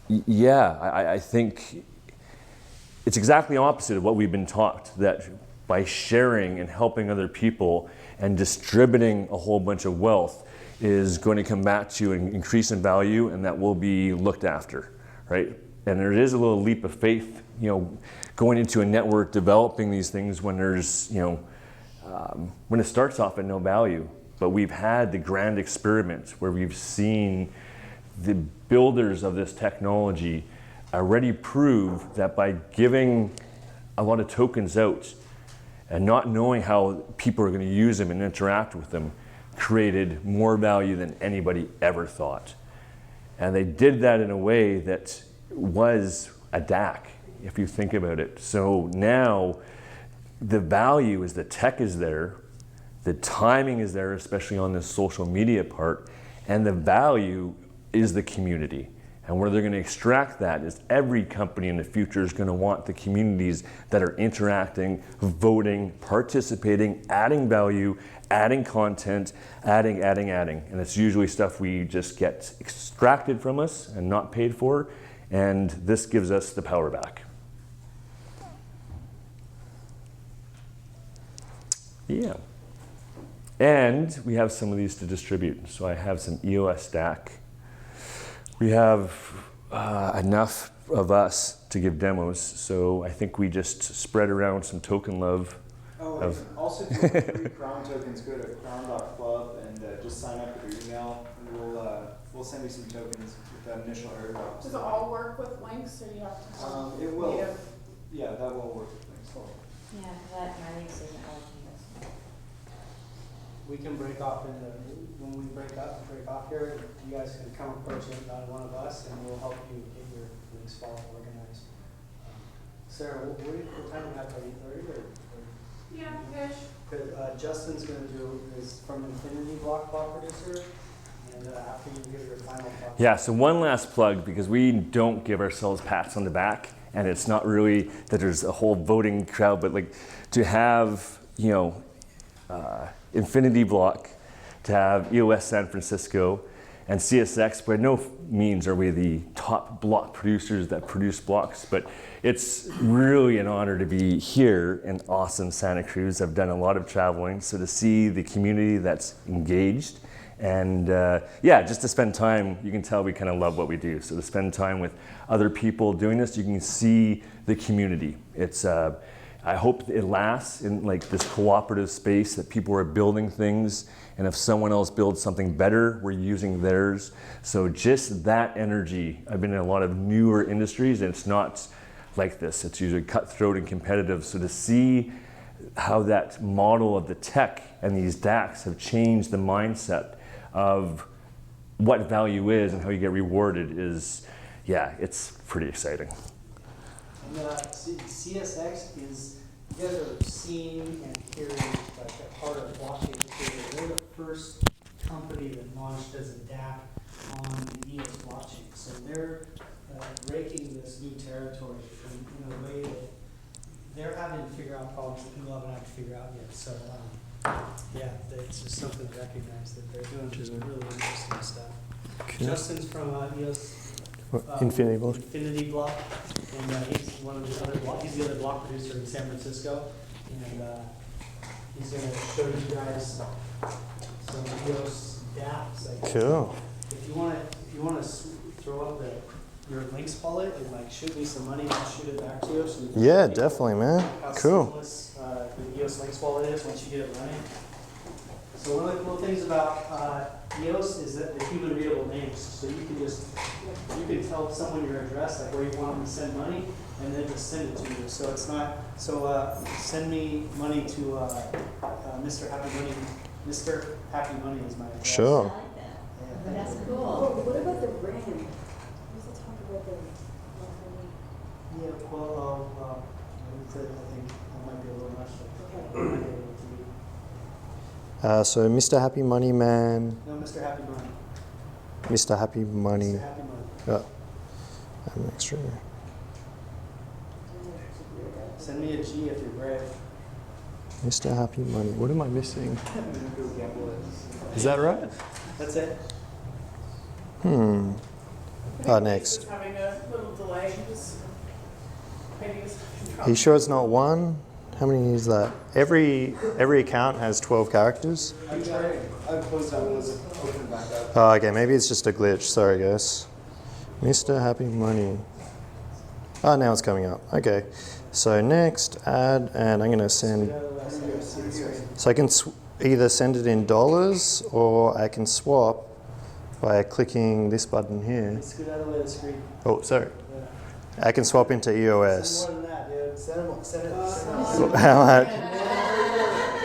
yeah, I think it's exactly opposite of what we've been taught, that by sharing and helping other people and distributing a whole bunch of wealth is going to come back to you and increase in value, and that will be looked after, right? And there is a little leap of faith, going into a network, developing these things when there's, when it starts off at no value. But we've had the grand experiment where we've seen the builders of this technology already prove that by giving a lot of tokens out and not knowing how people are going to use them and interact with them, created more value than anybody ever thought. And they did that in a way that was a DAC, if you think about it. So now the value is the tech is there, the timing is there, especially on this social media part, and the value is the community. And where they're going to extract that is every company in the future is going to want the communities that are interacting, voting, participating, adding value, adding content, adding. And it's usually stuff we just get extracted from us and not paid for. And this gives us the power back. Yeah. And we have some of these to distribute. So I have some EOS stack. We have enough of us to give demos. So I think we just spread around some token love. Oh, and also if you want free Crown tokens, go to crown.club and just sign up with your email, and we'll send you some tokens with that initial airdrop. Does it all work with Lynx, or you have to? It will. Yeah, that will work with Lynx. Yeah, that my Lynx isn't working. We can break off when we break off here, you guys can come approach one of us, and we'll help you get your Lynx wallet organized. Sarah, what time do you have? 8:30 or? Yeah, ish. Because Justin's going to do is from Infinity Block Producer, and after you give your final block. Yeah, so one last plug, because we don't give ourselves pats on the back, and it's not really that there's a whole voting crowd, but like to have, Infinity Block, to have EOS San Francisco, and CSX. By no means are we the top block producers that produce blocks, but it's really an honor to be here in awesome Santa Cruz. I've done a lot of traveling, so to see the community that's engaged, and just to spend time, you can tell we kind of love what we do. So to spend time with other people doing this, you can see the community. It's I hope it lasts in like this cooperative space, that people are building things, and if someone else builds something better, we're using theirs. So just that energy. I've been in a lot of newer industries, and it's not like this. It's usually cutthroat and competitive. So to see how that model of the tech and these DACs have changed the mindset of what value is and how you get rewarded is, it's pretty exciting. And CSX is, you guys are seeing and hearing like a part of blockchain. They're the first company that launched as a DApp on the EOS blockchain. So they're breaking this new territory in a way that they're having to figure out problems that people haven't had to figure out yet. So it's just something to recognize that they're doing just really interesting stuff. Okay. Justin's from EOS. Infinity Block. Infinity Block, and he's one of the other block. He's the other block producer in San Francisco, and he's going to show you guys some EOS Dapps. Cool. If you want to throw up your Lynx wallet and like shoot me some money, I'll shoot it back to you. So you Yeah, definitely, man. how Cool. seamless the EOS Lynx wallet is once you get it running. So one of the cool things about EOS is that the human readable names. So you can tell someone your address, like where you want them to send money, and then just send it to you. So it's not, send me money to Mr. Happy Money. Mr. Happy Money is my address. Sure. I like that. Yeah, That's thank you. cool. Oh, what about the brand? We have to talk about the Yeah, well, I think that might be a little much. So Mr. Happy Money Man. No, Mr. Happy Money. Mr. Happy Money. Mr. Happy Money. Yeah. I'm extra. Send me a G if you're brave. Mr. Happy Money. What am I missing? Is that right? That's it. Next. Having a little delay. Are you sure it's not one? How many is that? Every account has 12 characters. I'm trying. I've closed out. Open it back up. Oh, okay, maybe it's just a glitch. Sorry, guys. Mr. Happy Money. Oh, now it's coming up. Okay. So next, add, and I'm going to send. So I can either send it in dollars or I can swap by clicking this button here. Scoot out of the way of the screen. Oh, sorry. I can swap into EOS. More than that, dude. Send it. How much?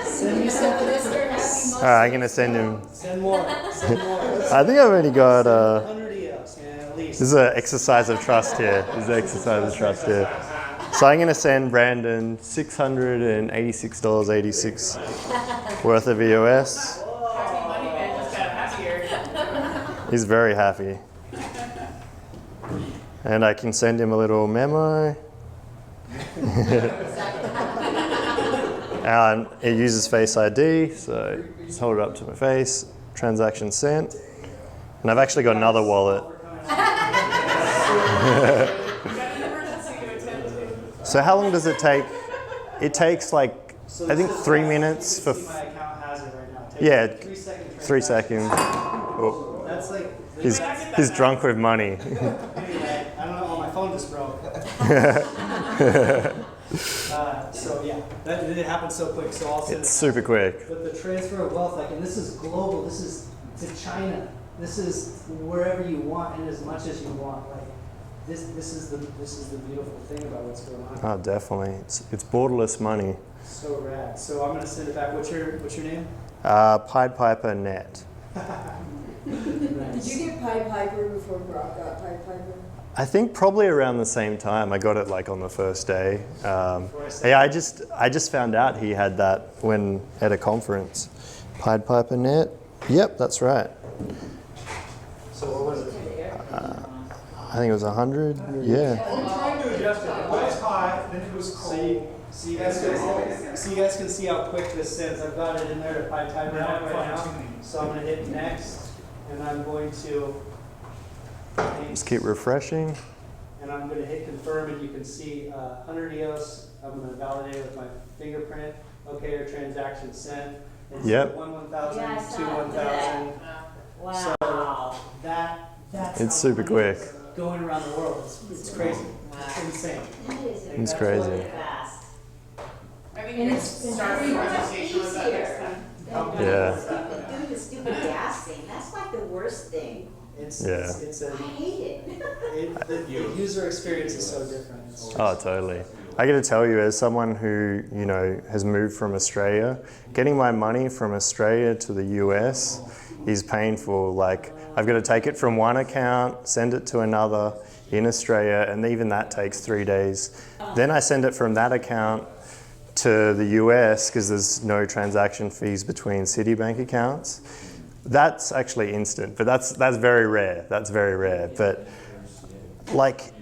Send me some for this. All right, I'm going to send him. Send more. Send more. I think I've already got. 100 EOS, at least. This is an exercise of trust here. This is an exercise of trust here. So I'm going to send Brandon $686.86 worth of EOS. He's very happy. And I can send him a little memo. And it uses Face ID, so just hold it up to my face. Transaction sent. And I've actually got another wallet. So how long does it take? It takes like, I think 3 minutes for... My account has it right now. Yeah, 3 seconds. 3 seconds. Oh. That's like... He's drunk with money. I don't know, my phone just broke. So yeah, it happened so quick. So I'll send It's super quick. But the transfer of wealth, like, and this is global. This is to China. This is wherever you want and as much as you want. Like, this is the beautiful thing about what's going on. Oh, definitely. It's borderless money. So rad. So I'm gonna send it back. What's your name? Pied Piper Net. Did you get Pied Piper before Brock got Pied Piper? I think probably around the same time. I got it like on the first day. Yeah, I just found out he had that when at a conference. Pied Piper Net. Yep, that's right. So what was it? I think it was 100. Yeah. I'm trying to adjust it. It was hot, then it was cold. So you guys can see how quick this sends. I've got it in there to Pied Piper Net right now. So I'm gonna hit next, and I'm going to. Just keep refreshing. And I'm going to hit confirm, and you can see 100 EOS. I'm going to validate it with my fingerprint. Okay, your transaction sent. It's Yep. 1,000, Yeah, I 2, saw 1,000. Wow. So that's It's how super money quick. is going around the world. It's crazy. It's insane. It's crazy. Fast. I think you can start the presentation with that next time. Yeah. Doing the stupid gas thing, that's like the worst thing. It's I hate it. the user experience is so different. Oh, totally. I got to tell you, as someone who has moved from Australia, getting my money from Australia to the US is painful. Like, I've got to take it from one account, send it to another in Australia, and even that takes 3 days. Then I send it from that account to the US because there's no transaction fees between Citibank accounts. That's actually instant, but that's very rare. That's very rare. But like,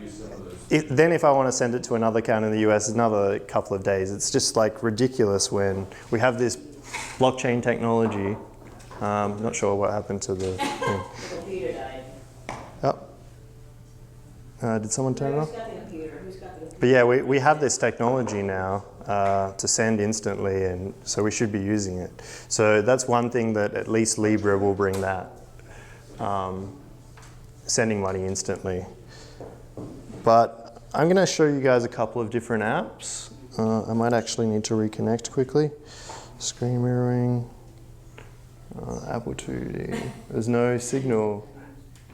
then if I want to send it to another account in the US, another couple of days. It's just like ridiculous when we have this blockchain technology. Not sure what happened to the thing. The computer died. Oh. Did someone turn it off? Who's got the computer? Who's got the computer? But yeah, we have this technology now to send instantly, and so we should be using it. So that's one thing that at least Libra will bring, that sending money instantly. But I'm going to show you guys a couple of different apps. I might actually need to reconnect quickly. Screen mirroring, Apple 2D. There's no signal.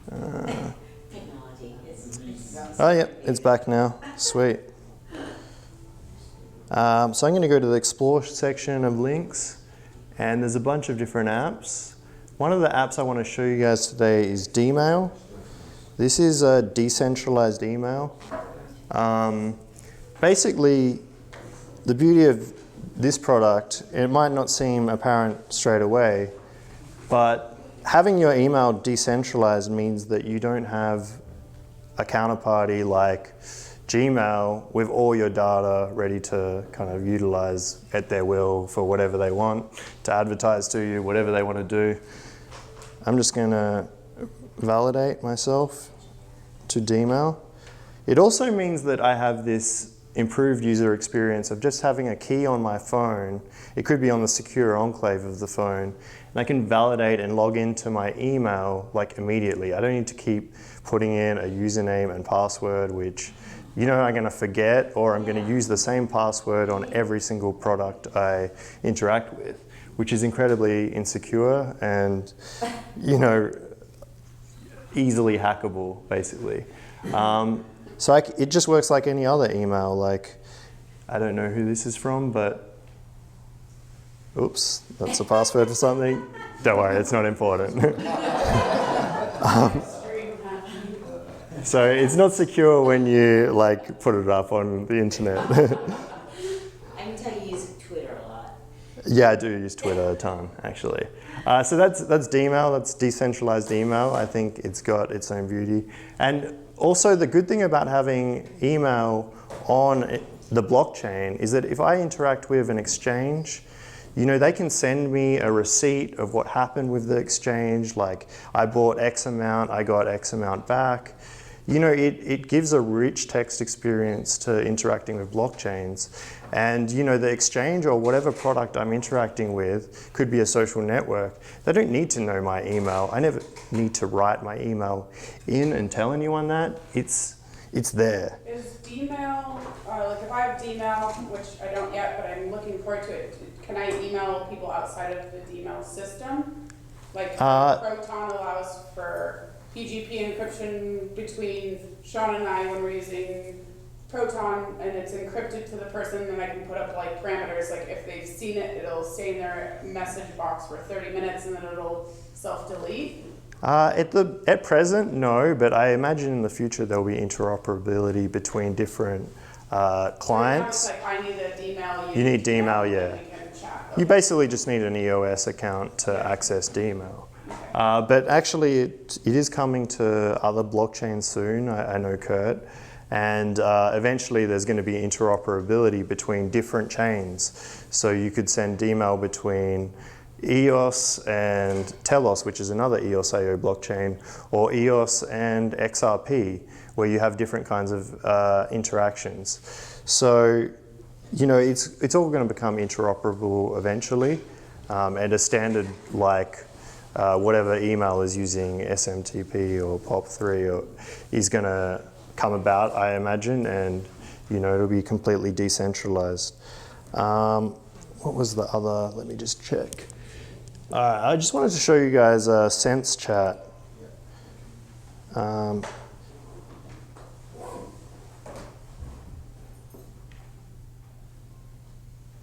Technology. Oh yeah, it's back now. Sweet. So I'm going to go to the Explore section of Lynx, and there's a bunch of different apps. One of the apps I want to show you guys today is Dmail. This is a decentralized email. Basically, the beauty of this product, it might not seem apparent straight away, but having your email decentralized means that you don't have a counterparty like Gmail with all your data ready to kind of utilize at their will for whatever they want, to advertise to you, whatever they want to do. I'm just going to validate myself to Gmail. It also means that I have this improved user experience of just having a key on my phone. It could be on the secure enclave of the phone, and I can validate and log into my email like immediately. I don't need to keep putting in a username and password, which I'm going to forget, or I'm going to use the same password on every single product I interact with, which is incredibly insecure and, easily hackable, basically. So it just works like any other email. Like, I don't know who this is from, but oops, that's a password for something. Don't worry, it's not important. So it's not secure when you put it up on the internet. I can tell you use Twitter a lot. Yeah, I do use Twitter a ton, actually. So that's Dmail, that's decentralized email. I think it's got its own beauty. And also the good thing about having email on the blockchain is that if I interact with an exchange, they can send me a receipt of what happened with the exchange, like I bought X amount, I got X amount back. It gives a rich text experience to interacting with blockchains. And the exchange or whatever product I'm interacting with could be a social network. They don't need to know my email. I never need to write my email in and tell anyone that. It's there. Is Dmail, if I have Dmail, which I don't yet, but I'm looking forward to it, can I email people outside of the Dmail system? Proton allows for PGP encryption between Sean and I when we're using Proton, and it's encrypted to the person, and I can put up parameters, like if they've seen it, it'll stay in their message box for 30 minutes and then it'll self-delete. At present, no, but I imagine in the future there'll be interoperability between different clients. So I need a Dmail. You need Dmail, yeah. You basically just need an EOS account to access Dmail. But actually, it is coming to other blockchains soon. I know Kurt. And eventually there's going to be interoperability between different chains. So you could send Dmail between EOS and Telos, which is another EOS.io blockchain, or EOS and XRP, where you have different kinds of interactions. So, it's all going to become interoperable eventually, and a standard like whatever email is using SMTP or POP3 is going to come about, I imagine, and it'll be completely decentralized. What was the other? Let me just check. I just wanted to show you guys Sense Chat.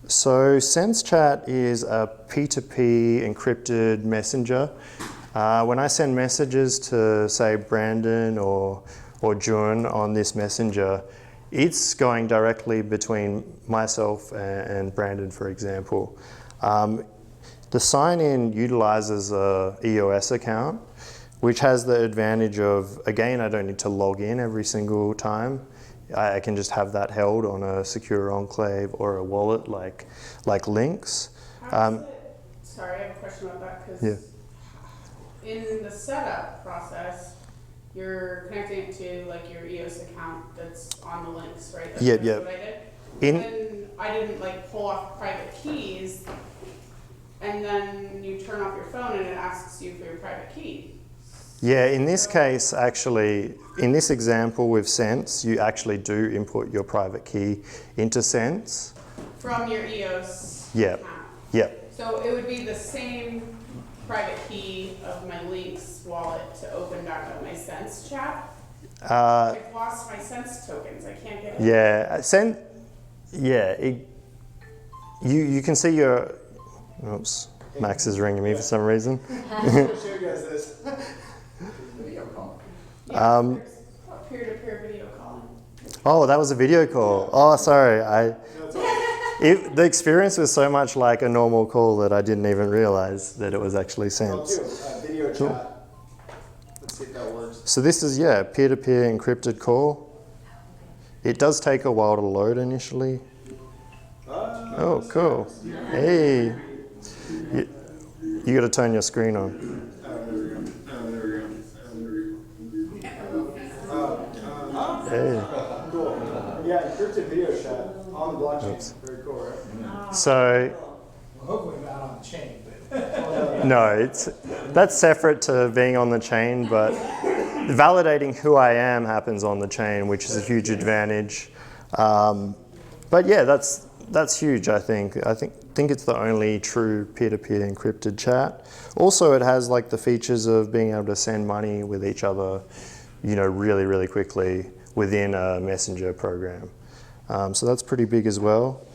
So Sense Chat is a P2P encrypted messenger. When I send messages to, say, Brandon or Jun on this messenger, it's going directly between myself and Brandon, for example. The sign-in utilizes a EOS account, which has the advantage of, again, I don't need to log in every single time. I can just have that held on a secure enclave or a wallet like Lynx. Sorry, I have a question about that, because in the setup process, you're connecting it to your EOS account that's on the Lynx, right? That's what I did. And then I didn't pull off private keys, and then you turn off your phone and it asks you for your private key. Yeah, in this case, actually, in this example with Sense, you actually do input your private key into Sense. From your EOS account? Yeah. So it would be the same private key of my Lynx wallet to open back up my Sense chat? I've lost my Sense tokens. I can't get it. Yeah, you can see your... Oops, Max is ringing me for some reason. I'll show you guys this. Video call. Peer-to-peer video calling. Oh, that was a video call. Oh, sorry. The experience was so much like a normal call that I didn't even realize that it was actually Sense. Video chat. Let's see if that works. So this is, peer-to-peer encrypted call. It does take a while to load initially. Oh, cool. Hey. You got to turn your screen on. Hey. Cool. Yeah, encrypted video chat on the blockchain. Oops. Very cool, right? So, Well, hopefully not on the chain, but. no, that's separate to being on the chain, but validating who I am happens on the chain, which is a huge advantage. But yeah, that's huge, I think. I think it's the only true peer-to-peer encrypted chat. Also, it has like the features of being able to send money with each other, you know, really, really quickly within a messenger program. So that's pretty big as well.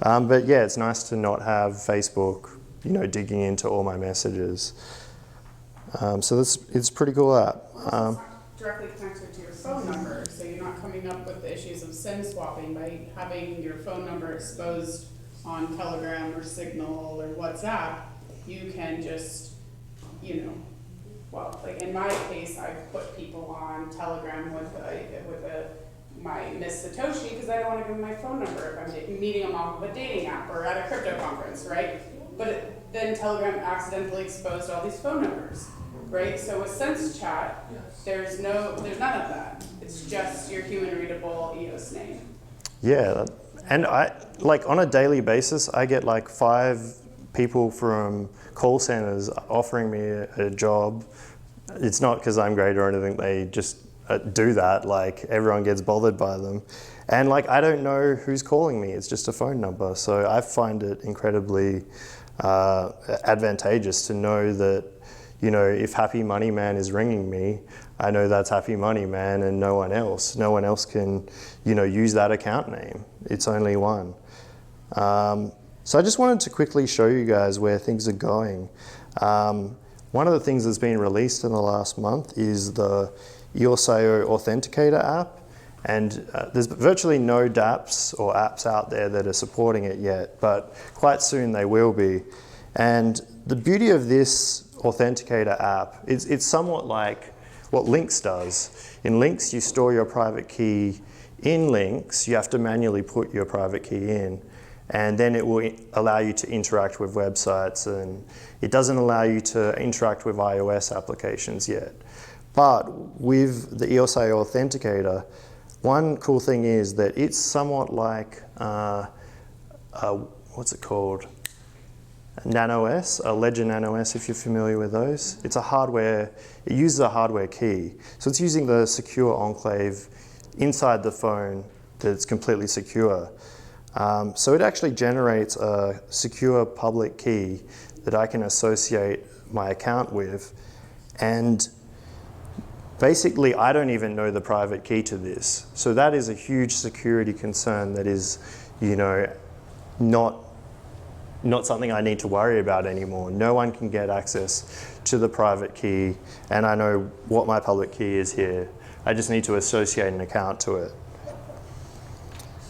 But yeah, it's nice to not have Facebook, you know, digging into all my messages. So it's a pretty cool app. Directly connected to your phone number, so you're not coming up with the issues of SIM swapping by having your phone number exposed on Telegram or Signal or WhatsApp. You can just, you know, well, like in my case, I put people on Telegram with my Miss Satoshi because I don't want to give them my phone number if I'm meeting them off of a dating app or at a crypto conference, right? But then Telegram accidentally exposed all these phone numbers, right? So with Sense Chat, there's none of that. It's just your human readable EOS name. Yeah, and I like on a daily basis, I get like 5 people from call centers offering me a job. It's not because I'm great or anything. They just do that. Like everyone gets bothered by them, and like I don't know who's calling me. It's just a phone number. So I find it incredibly advantageous to know that, you know, if Happy Money Man is ringing me, I know that's Happy Money Man and no one else. No one else can, you know, use that account name. It's only one. So I just wanted to quickly show you guys where things are going. One of the things that's been released in the last month is the EOS Authenticator app. And there's virtually no Dapps or apps out there that are supporting it yet, but quite soon they will be. And the beauty of this Authenticator app, it's somewhat like what Lynx does. In Lynx, you store your private key in Lynx. You have to manually put your private key in, and then it will allow you to interact with websites, and it doesn't allow you to interact with iOS applications yet. But with the EOS Authenticator, one cool thing is that it's somewhat like, what's it called? NanoS, a Ledger NanoS, if you're familiar with those. It's a hardware, it uses a hardware key. So it's using the secure enclave inside the phone that's completely secure. So it actually generates a secure public key that I can associate my account with. And basically, I don't even know the private key to this. So that is a huge security concern that is, you know, not something I need to worry about anymore. No one can get access to the private key, and I know what my public key is here. I just need to associate an account to it.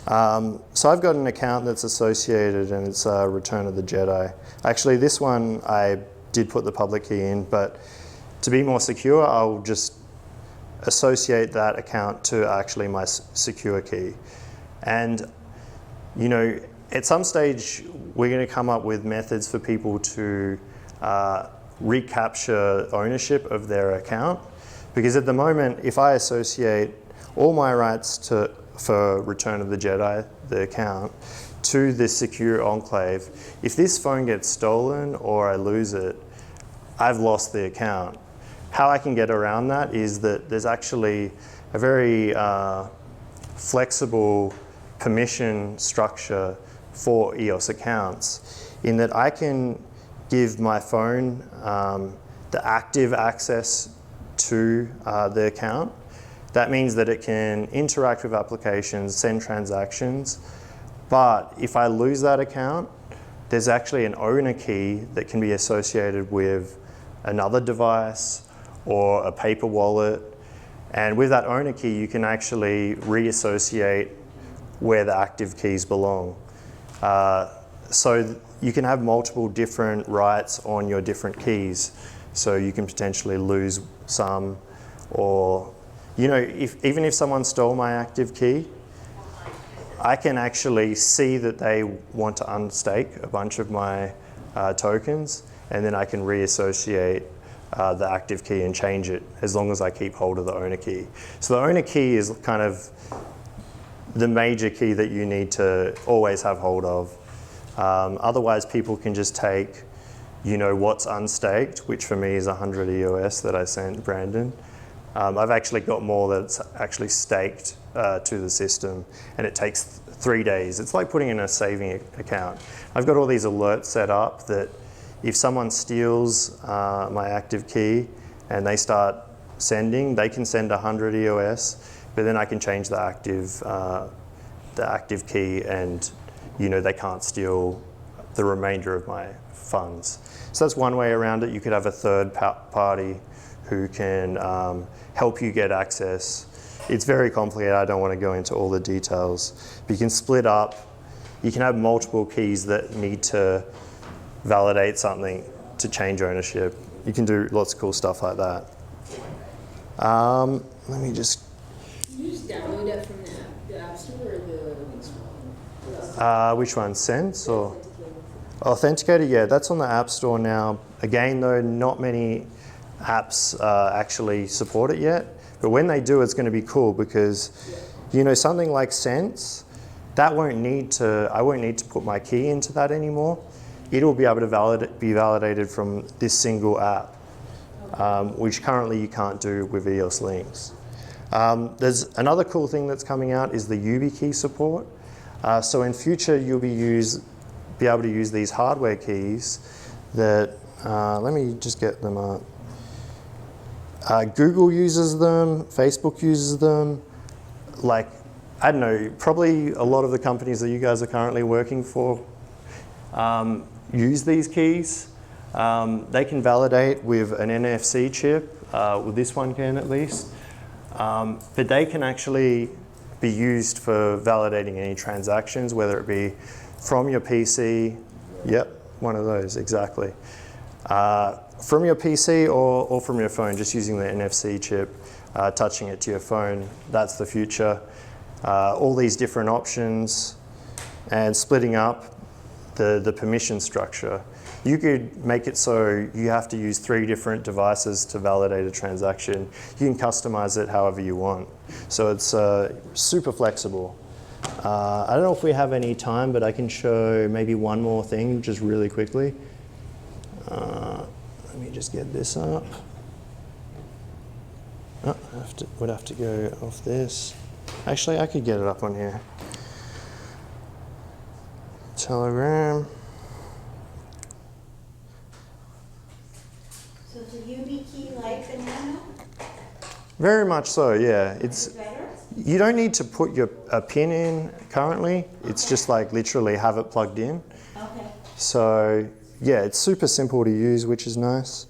So I've got an account that's associated, and it's Return of the Jedi. Actually, this one I did put the public key in, but to be more secure, I'll just associate that account to actually my secure key. And, you know, at some stage, we're going to come up with methods for people to recapture ownership of their account. Because at the moment, if I associate all my rights for Return of the Jedi, the account, to this secure enclave, if this phone gets stolen or I lose it, I've lost the account. How I can get around that is that there's actually a very flexible permission structure for EOS accounts, in that I can give my phone the active access to the account. That means that it can interact with applications, send transactions, but if I lose that account, there's actually an owner key that can be associated with another device or a paper wallet. And with that owner key, you can actually reassociate where the active keys belong. So you can have multiple different rights on your different keys. So you can potentially lose some, or, you know, even if someone stole my active key, I can actually see that they want to unstake a bunch of my tokens, and then I can reassociate the active key and change it as long as I keep hold of the owner key. So the owner key is kind of the major key that you need to always have hold of. Otherwise, people can just take, you know, what's unstaked, which for me is 100 EOS that I sent Brandon. I've actually got more that's actually staked to the system, and it takes 3 days. It's like putting in a saving account. I've got all these alerts set up that if someone steals my active key and they start sending, they can send 100 EOS, but then I can change the active key, and you know, they can't steal the remainder of my funds. So that's one way around it. You could have a third party who can help you get access. It's very complicated. I don't want to go into all the details. But you can split up. You can have multiple keys that need to validate something to change ownership. You can do lots of cool stuff like that. Let me just... Can you just download that from the App Store or the Lynx one? Which one, Sense or Authenticator? Yeah, that's on the App Store now. Again, though, not many apps actually support it yet. But when they do, it's going to be cool because, you know, something like Sense, that won't need to. I won't need to put my key into that anymore. It'll be able to be validated from this single app, which currently you can't do with EOS Lynx. There's another cool thing that's coming out is the YubiKey support. So in future, you'll be able to use these hardware keys that, let me just get them up. Google uses them, Facebook uses them. Like, I don't know, probably a lot of the companies that you guys are currently working for use these keys. They can validate with an NFC chip, well, this one can at least. But they can actually be used for validating any transactions, whether it be from your PC, yep, one of those, exactly. From your PC or from your phone, just using the NFC chip, touching it to your phone, that's the future. All these different options and splitting up the permission structure. You could make it so you have to use 3 different devices to validate a transaction. You can customize it however you want. So it's super flexible. I don't know if we have any time, but I can show maybe one more thing just really quickly. Let me just get this up. Oh, would have to go off this. Actually, I could get it up on here. Telegram. So is the YubiKey like the Nano? Very much so, yeah. Is it better? You don't need to put a pin in currently. It's just like literally have it plugged in. Okay. So yeah, it's super simple to use, which is nice.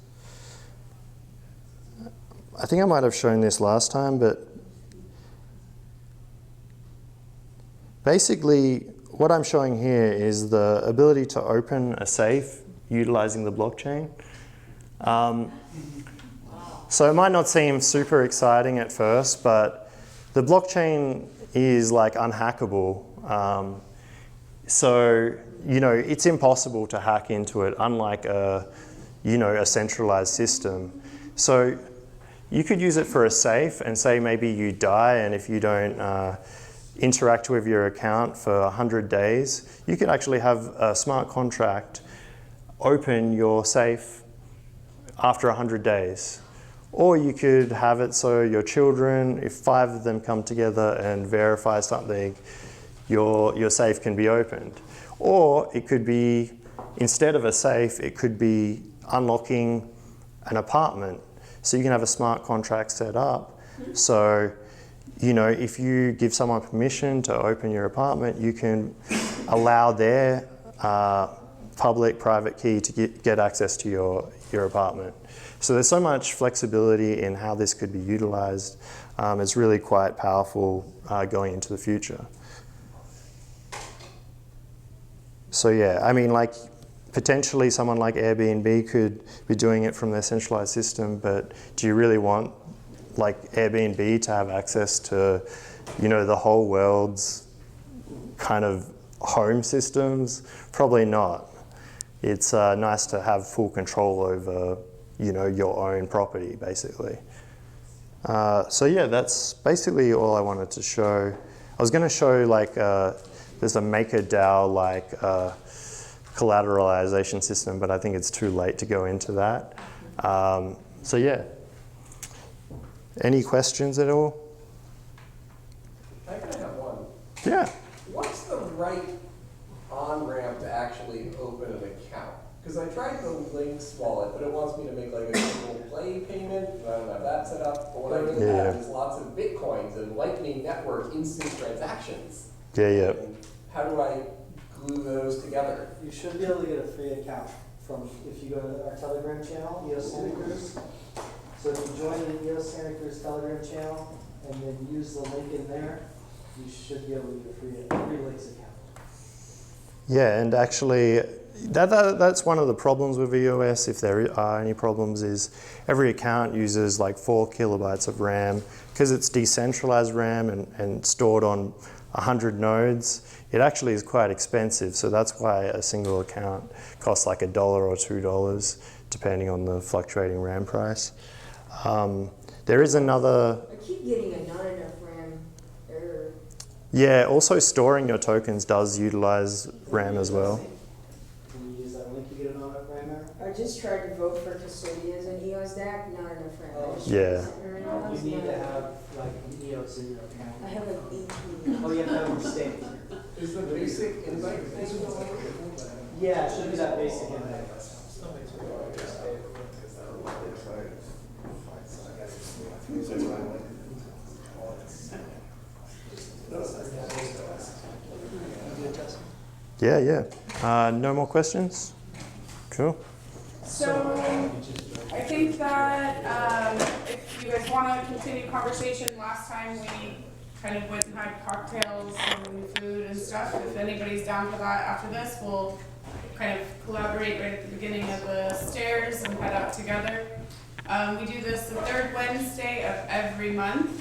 I think I might have shown this last time, but basically what I'm showing here is the ability to open a safe utilizing the blockchain. So it might not seem super exciting at first, but the blockchain is like unhackable. So, you know, it's impossible to hack into it, unlike a centralized system. So you could use it for a safe and say maybe you die, and if you don't interact with your account for 100 days, you could actually have a smart contract open your safe after 100 days. Or you could have it so your children, if 5 of them come together and verify something, your safe can be opened. Or it could be, instead of a safe, it could be unlocking an apartment. So you can have a smart contract set up. So, you know, if you give someone permission to open your apartment, you can allow their public-private key to get access to your apartment. So there's so much flexibility in how this could be utilized. It's really quite powerful going into the future. So yeah, I mean, like potentially someone like Airbnb could be doing it from their centralized system, but do you really want like Airbnb to have access to, you know, the whole world's kind of home systems? Probably not. It's nice to have full control over, you know, your own property, basically. So yeah, that's basically all I wanted to show. I was going to show like there's a MakerDAO like collateralization system, but I think it's too late to go into that. So yeah, any questions at all? I kind of have one. Yeah. What's the right on-ramp to actually open an account? Because I tried the Lynx wallet, but it wants me to make like a single play payment, and I don't have that set up. But what I do have is lots of Bitcoins and Lightning Network instant transactions. Yeah, yeah. And how do I glue those together? You should be able to get a free account from, if you go to our Telegram channel, EOS Santa Cruz. So if you join the EOS Santa Cruz Telegram channel and then use the link in there, you should be able to get a free Lynx account. Yeah, and actually, that's one of the problems with EOS, if there are any problems, is every account uses like 4 kilobytes of RAM. Because it's decentralized RAM and stored on 100 nodes, it actually is quite expensive. So that's why a single account costs like $1 or $2, depending on the fluctuating RAM price. There is another... I keep getting a not enough RAM error. Yeah, also storing your tokens does utilize RAM as well. Can you use that link to get an on-up RAM error? I just tried to vote for custodians in EOS DAC, not enough RAM. Yeah. You need to have like an EOS in your account. I have an 18. Oh, you have to have your state. Is the basic invite thing? Yeah, it should be that basic invite. Yeah, yeah. No more questions? Cool. So I think that if you guys want to continue conversation, last time we kind of went and had cocktails and food and stuff. If anybody's down for that after this, we'll kind of collaborate right at the beginning of the stairs and head out together. We do this the third Wednesday of every month.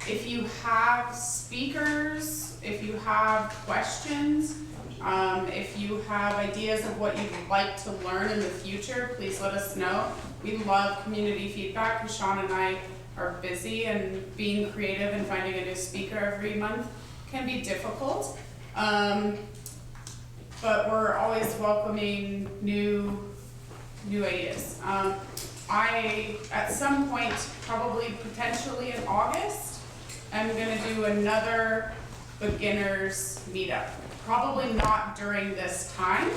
If you have speakers, if you have questions, if you have ideas of what you'd like to learn in the future, please let us know. We love community feedback because Sean and I are busy, and being creative and finding a new speaker every month can be difficult. But we're always welcoming new ideas. I, at some point, probably potentially in August, I'm gonna do another beginners meetup. Probably not during this time.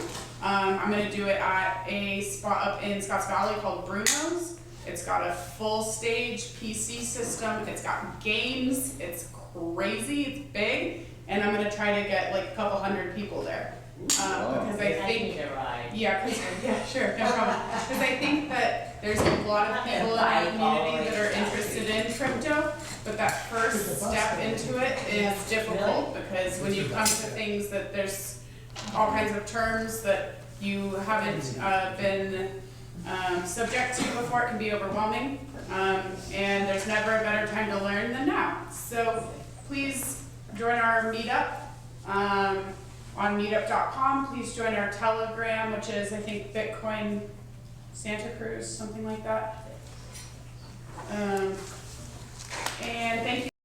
I'm gonna do it at a spot up in Scotts Valley called Bruno's. It's got a full stage PC system. It's got games. It's crazy, it's big. And I'm gonna try to get like a couple hundred people there. Because I think, yeah, sure, no problem. Because I think that there's a lot of people in our community that are interested in crypto, but that first step into it is difficult because when you come to things that there's all kinds of terms that you haven't been subject to before, it can be overwhelming. And there's never a better time to learn than now. So please join our meetup. On meetup.com, please join our Telegram, which is, I think, Bitcoin Santa Cruz, something like that.